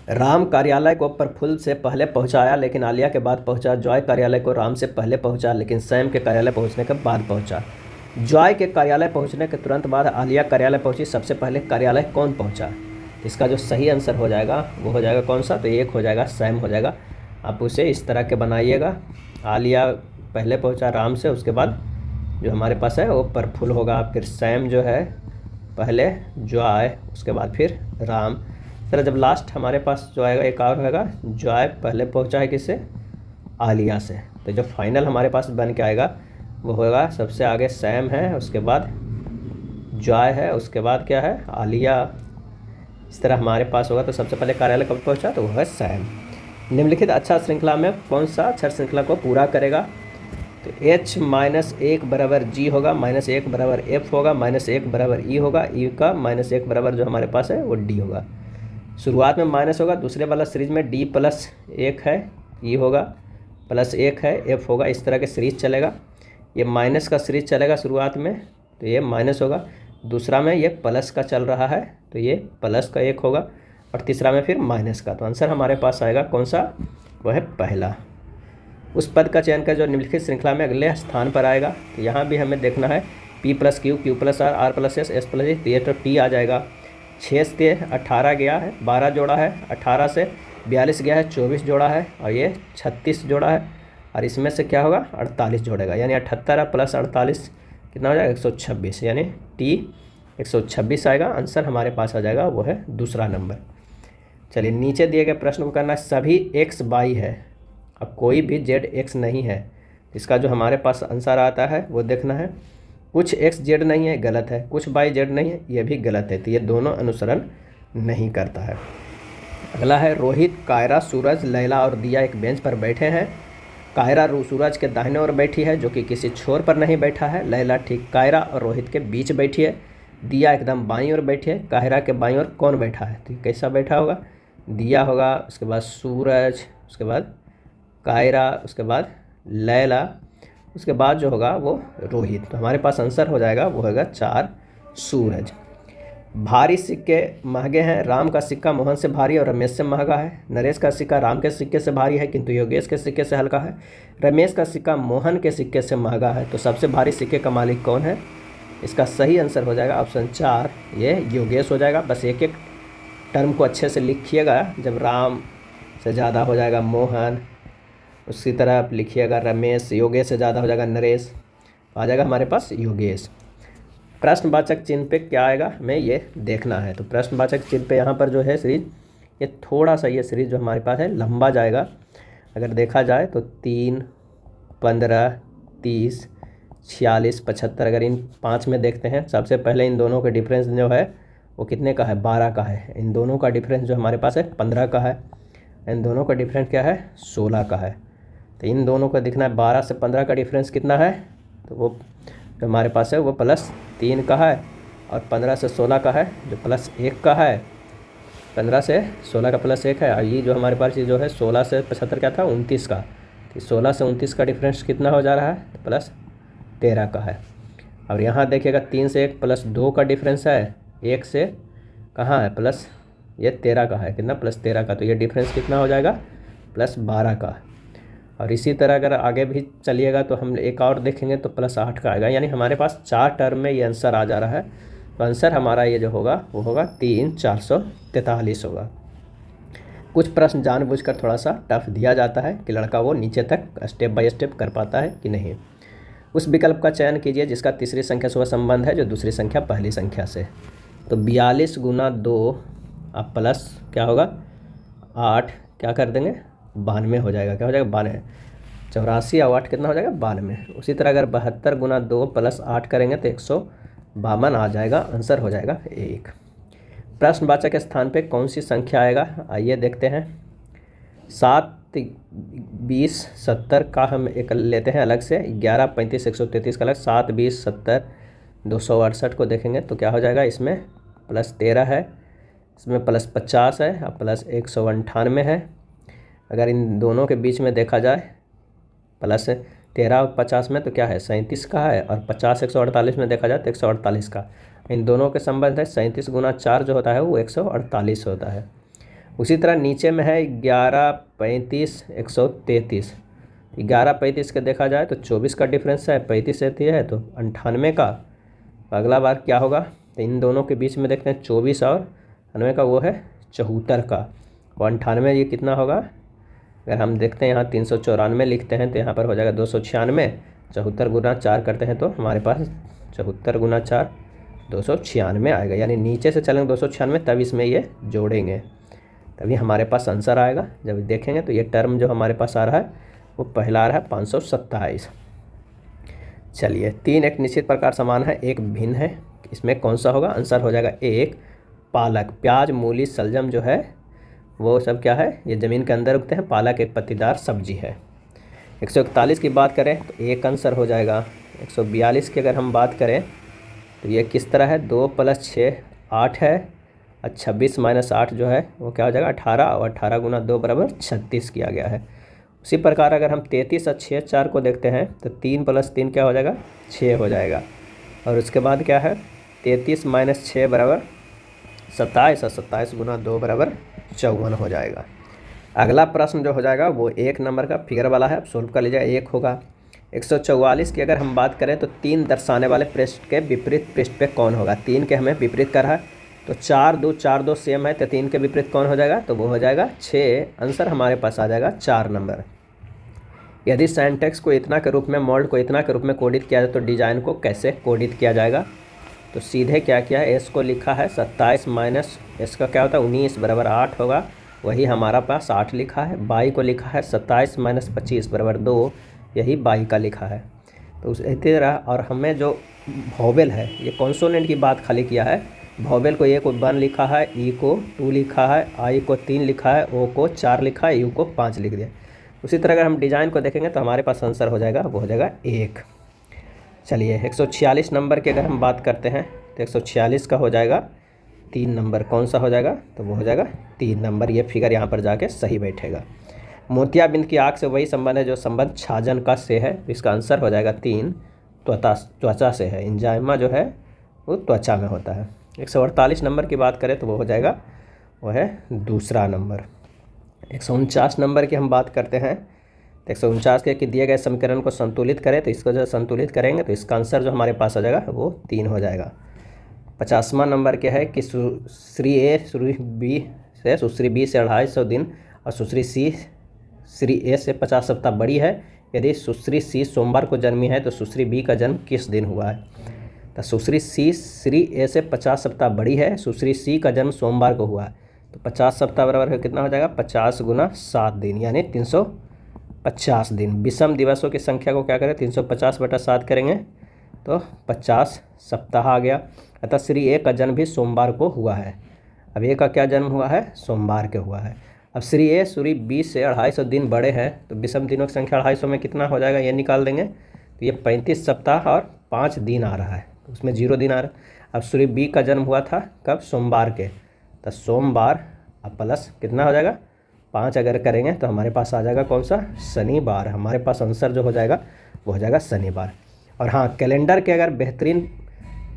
राम कार्यालय को प्रफुल्ल से पहले पहुंचाया लेकिन आलिया के बाद पहुंचा। जॉय कार्यालय को राम से पहले पहुंचा लेकिन सैम के कार्यालय पहुंचने के बाद पहुंचा। जॉय के कार्यालय पहुंचने के तुरंत बाद आलिया कार्यालय पहुंची, सबसे पहले कार्यालय कौन पहुंचा। इसका जो सही आंसर हो जाएगा वो हो जाएगा कौन सा, तो एक हो जाएगा सैम हो जाएगा। आप उसे इस तरह के बनाइएगा, आलिया पहले पहुंचा राम से, उसके बाद जो हमारे पास है वो प्रफुल्ल होगा, फिर सैम जो है पहले जॉय, उसके बाद फिर राम। तरह जब लास्ट हमारे पास जो आएगा एक और होगा, जॉय पहले पहुंचा है किससे, आलिया से, तो जो फाइनल हमारे पास बन के आएगा वो होगा सबसे आगे सैम है, उसके बाद जॉय है, उसके बाद क्या है आलिया। इस तरह हमारे पास होगा, तो सबसे पहले कार्यालय कब पहुंचा, तो वह है सैम। निम्नलिखित अक्षर श्रृंखला में कौन सा अक्षर श्रृंखला को पूरा करेगा, तो H - 1 बराबर G होगा, -1 बराबर F होगा, -1 बराबर E होगा, E का -1 बराबर जो हमारे पास है वो D होगा। शुरुआत में माइनस होगा, दूसरे वाला सीरीज में D + 1 है, E होगा, +1 है, F होगा, इस तरह के सीरीज चलेगा। ये माइनस का सीरीज चलेगा शुरुआत में, तो ये माइनस होगा, दूसरा में ये प्लस का चल रहा है तो ये प्लस का 1 होगा, और तीसरा में फिर माइनस का। तो आंसर हमारे पास आएगा कौन सा, वह है पहला। उस पद का चयन कर जो निम्नलिखित श्रृंखला में अगले स्थान पर आएगा, तो यहाँ भी हमें देखना है P + Q, Q + R, R + S, S + T, तो ये तो T आ जाएगा। 6 से 18 गया है, 12 जोड़ा है, 18 से 42 गया है, 24 जोड़ा है, और ये 36 जोड़ा है, और इसमें से क्या होगा 48 जोड़ेगा, यानी 78 + 48 कितना हो जाएगा 126, यानी T 126 आएगा। आंसर हमारे पास आ जाएगा वो है दूसरा नंबर। चलिए नीचे दिए गए प्रश्न को करना है, सभी x y है, अब कोई भी z x नहीं है, इसका जो हमारे पास आंसर आता है वो देखना है। कुछ x z नहीं है, गलत है, कुछ y z नहीं है, ये भी गलत है, तो ये दोनों अनुसरण नहीं करता है। अगला है, रोहित, कायरा, सूरज, लैला और दिया एक बेंच पर बैठे हैं। कायरा सूरज के दाहिने ओर बैठी है जो कि किसी छोर पर नहीं बैठा है। लैला ठीक कायरा और रोहित के बीच बैठी है। दिया एकदम बाईं ओर बैठी है। कायरा के बाईं ओर कौन बैठा है, तो कैसा बैठा होगा, दिया होगा, उसके बाद सूरज, उसके बाद कायरा, उसके बाद लैला, उसके बाद जो होगा वो रोहित। तो हमारे पास आंसर हो जाएगा वो होगा 4 सूरज। भारी सिक्के महंगे हैं, राम का सिक्का मोहन से भारी और रमेश से महंगा है। नरेश का सिक्का राम के सिक्के से भारी है किंतु योगेश के सिक्के से हल्का है। रमेश का सिक्का मोहन के सिक्के से महंगा है, तो सबसे भारी सिक्के का मालिक कौन है। इसका सही आंसर हो जाएगा ऑप्शन 4, ये योगेश हो जाएगा। बस एक एक टर्म को अच्छे से लिखिएगा, जब राम से ज़्यादा हो जाएगा मोहन, उसी तरह आप लिखिएगा रमेश, योगेश से ज़्यादा हो जाएगा नरेश, आ जाएगा हमारे पास योगेश। प्रश्नवाचक चिन्ह पे क्या आएगा हमें ये देखना है। तो प्रश्नवाचक चिन्ह पे यहाँ पर जो है सीरीज, ये थोड़ा सा ये सीरीज जो हमारे पास है लंबा जाएगा। अगर देखा जाए तो 3, 15, 30, 46, 75, अगर इन 5 में देखते हैं, सबसे पहले इन दोनों का डिफरेंस जो है वो कितने का है, 12 का है। इन दोनों का डिफरेंस जो हमारे पास है 15 का है। इन दोनों का डिफरेंस क्या है, 16 का है। तो इन दोनों का दिखना है 12 से 15 का डिफरेंस कितना है, तो वो जो हमारे पास है वो +3 का है, और 15 से 16 का है जो +1 का है। 15 से 16 का +1 है, और ये जो हमारे पास ये जो है 16 से 75 क्या था, 29 का। तो 16 से 29 का डिफरेंस कितना हो जा रहा है, तो +13 का है। और यहाँ देखिएगा 3 से 1 +2 का डिफरेंस है, 1 से कहाँ है प्लस, ये 13 का है, कितना +13 का। तो ये डिफरेंस कितना हो जाएगा, +12 का। और इसी तरह अगर आगे भी चलिएगा तो हम एक और देखेंगे तो +8 का आएगा। यानी हमारे पास 4 टर्म में ये आंसर आ जा रहा है। तो आंसर हमारा ये जो होगा वो होगा 3,443 होगा। कुछ प्रश्न जानबूझकर थोड़ा सा टफ दिया जाता है कि लड़का वो नीचे तक स्टेप बाय स्टेप कर पाता है कि नहीं। उस विकल्प का चयन कीजिए जिसका तीसरी संख्या से वह संबंध है जो दूसरी संख्या पहली संख्या से। तो 42 गुना 2 अब प्लस क्या होगा 8 क्या कर देंगे 92 हो जाएगा। क्या हो जाएगा 92। 84 और 8 कितना हो जाएगा 92। उसी तरह अगर 72 गुना 2 प्लस 8 करेंगे तो 152 आ जाएगा। आंसर हो जाएगा 1। प्रश्नवाचक के स्थान पे कौन सी संख्या आएगा आइए देखते हैं। 7 20 70 का हम एक लेते हैं अलग से, 11 35 133 का अलग, 7 20 70 268 को देखेंगे तो क्या हो जाएगा इसमें प्लस 13 है, इसमें प्लस 50 है और प्लस 198 है। अगर इन दोनों के बीच में देखा जाए प्लस 13 और 50 में तो क्या है 37 का है, और 50 148 में देखा जाए तो 148 का। इन दोनों के संबंध है 37 गुना 4 जो होता है वो 148 होता है। उसी तरह नीचे में है 11 35 133। 11 35 का देखा जाए तो 24 का डिफरेंस है, 35 से है तो 98 का। अगला बार क्या होगा तो इन दोनों के बीच में देखते हैं 24 और 98 का वो है 74 का, और 98 ये कितना होगा। अगर हम देखते हैं यहाँ 394 लिखते हैं तो यहाँ पर हो जाएगा 296। 74 गुना 4 करते हैं तो हमारे पास 74 गुना 4 296 आएगा। यानी नीचे से चलेंगे 296 तब इसमें ये जोड़ेंगे तभी हमारे पास आंसर आएगा। जब देखेंगे तो ये टर्म जो हमारे पास आ रहा है वो पहला आ रहा है 527। चलिए 3 एक निश्चित प्रकार समान है, एक भिन्न है, इसमें कौन सा होगा। आंसर हो जाएगा 1 पालक। प्याज मूली शलजम जो है वो सब क्या है ये ज़मीन के अंदर उगते हैं, पालक एक पत्तीदार सब्जी है। 141 की बात करें तो एक आंसर हो जाएगा। 142 की अगर हम बात करें तो ये किस तरह है 2 + 6 8 है, और 26 - 8 जो है वो क्या हो जाएगा 18, और 18 गुना 2 = 36 किया गया है। उसी प्रकार अगर हम 33 और 6 4 को देखते हैं तो 3 + 3 क्या हो जाएगा 6 हो जाएगा। और उसके बाद क्या है 33 - 6 = 27, और 27 गुना 2 = 54 हो जाएगा। अगला प्रश्न जो हो जाएगा वो 1 नंबर का फिगर वाला है, अब सोल्व कर लीजिएगा 1 होगा। 144 की अगर हम बात करें तो 3 दर्शाने वाले पृष्ठ के विपरीत पृष्ठ पे कौन होगा। 3 के हमें विपरीत कर रहा है तो 4 2 4 2 सेम है तो 3 के विपरीत कौन हो जाएगा तो वो हो जाएगा 6। आंसर हमारे पास आ जाएगा 4 नंबर। यदि सिंटैक्स को इतना के रूप में मोल्ड को इतना के रूप में कोडित किया जाए तो डिजाइन को कैसे कोडित किया जाएगा। तो सीधे क्या किया है एस को लिखा है 27 माइनस एस का क्या होता है 19 = 8 होगा, वही हमारा पास 8 लिखा है। बाई को लिखा है 27 - 25 = 2, यही बाई का लिखा है। तो उस इसी तरह और हमें जो वोवेल है ये कॉन्सोनेंट की बात खाली किया है। वोवेल को ए को 1 लिखा है, ई को 2 लिखा है, आई को 3 लिखा है, ओ को 4 लिखा है, यू को 5 लिख दिया। उसी तरह अगर हम डिज़ाइन को देखेंगे तो हमारे पास आंसर हो जाएगा वो हो जाएगा 1। चलिए 146 नंबर की अगर हम बात करते हैं तो 146 का हो जाएगा 3 नंबर। कौन सा हो जाएगा तो वो हो जाएगा 3 नंबर। ये फिगर यहाँ पर जाके सही बैठेगा। मोतियाबिंद की आँख से वही संबंध है जो संबंध छाजन का से है, तो इसका आंसर हो जाएगा 3 त्वचा से है। इंजाइमा जो है वो त्वचा में होता है। 148 नंबर की बात करें तो वो हो जाएगा वो है दूसरा नंबर। 149 नंबर की हम बात करते हैं तो 149 के कि दिए गए समीकरण को संतुलित करें तो इसको जो संतुलित करेंगे तो इसका आंसर जो हमारे पास आ जाएगा वो 3 हो जाएगा। 50वां नंबर क्या है कि सुश्री ए सुश्री बी से सुश्री बी से 250 दिन और सुश्री सी श्री ए से 50 सप्ताह बड़ी है। यदि सुश्री सी सोमवार को जन्मी है तो सुश्री बी का जन्म किस दिन हुआ है। तो सुश्री सी श्री ए से 50 सप्ताह बड़ी है, सुश्री सी का जन्म सोमवार को हुआ है तो 50 सप्ताह बराबर है कितना हो जाएगा 50 गुना 7 दिन यानी 350 दिन। विषम दिवसों की संख्या को क्या करें 350/7 करेंगे तो 50 सप्ताह आ गया। अतः श्री ए का जन्म भी सोमवार को हुआ है। अब ए का क्या जन्म हुआ है सोमवार के हुआ है। अब श्री ए श्री बी से 250 दिन बड़े हैं तो विषम दिनों की संख्या 250 में कितना हो जाएगा ये निकाल देंगे तो ये 35 सप्ताह और 5 दिन आ रहा है, उसमें 0 दिन आ रहा है। अब श्री बी का जन्म हुआ था कब सोमवार के, तो सोमवार अब प्लस कितना हो जाएगा 5 अगर करेंगे तो हमारे पास आ जाएगा कौन सा शनिवार। हमारे पास आंसर जो हो जाएगा वो हो जाएगा शनिवार। और हाँ कैलेंडर के अगर बेहतरीन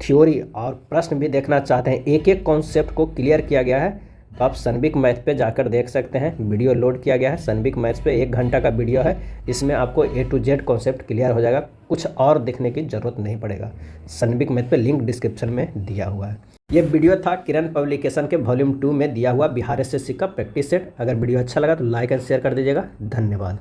थ्योरी और प्रश्न भी देखना चाहते हैं, एक एक कॉन्सेप्ट को क्लियर किया गया है तो तो आप सनबिक मैथ पे जाकर देख सकते हैं। वीडियो लोड किया गया है सनबिक मैथ पे, 1 घंटा का वीडियो है। इसमें आपको A to Z concept clear हो जाएगा, कुछ और देखने की ज़रूरत नहीं पड़ेगा। सनबिक मैथ पे लिंक डिस्क्रिप्शन में दिया हुआ है। ये वीडियो था किरण पब्लिकेशन के वॉल्यूम 2 में दिया हुआ बिहार एसएससी का प्रैक्टिस सेट। अगर वीडियो अच्छा लगा तो लाइक एंड शेयर कर दीजिएगा। धन्यवाद।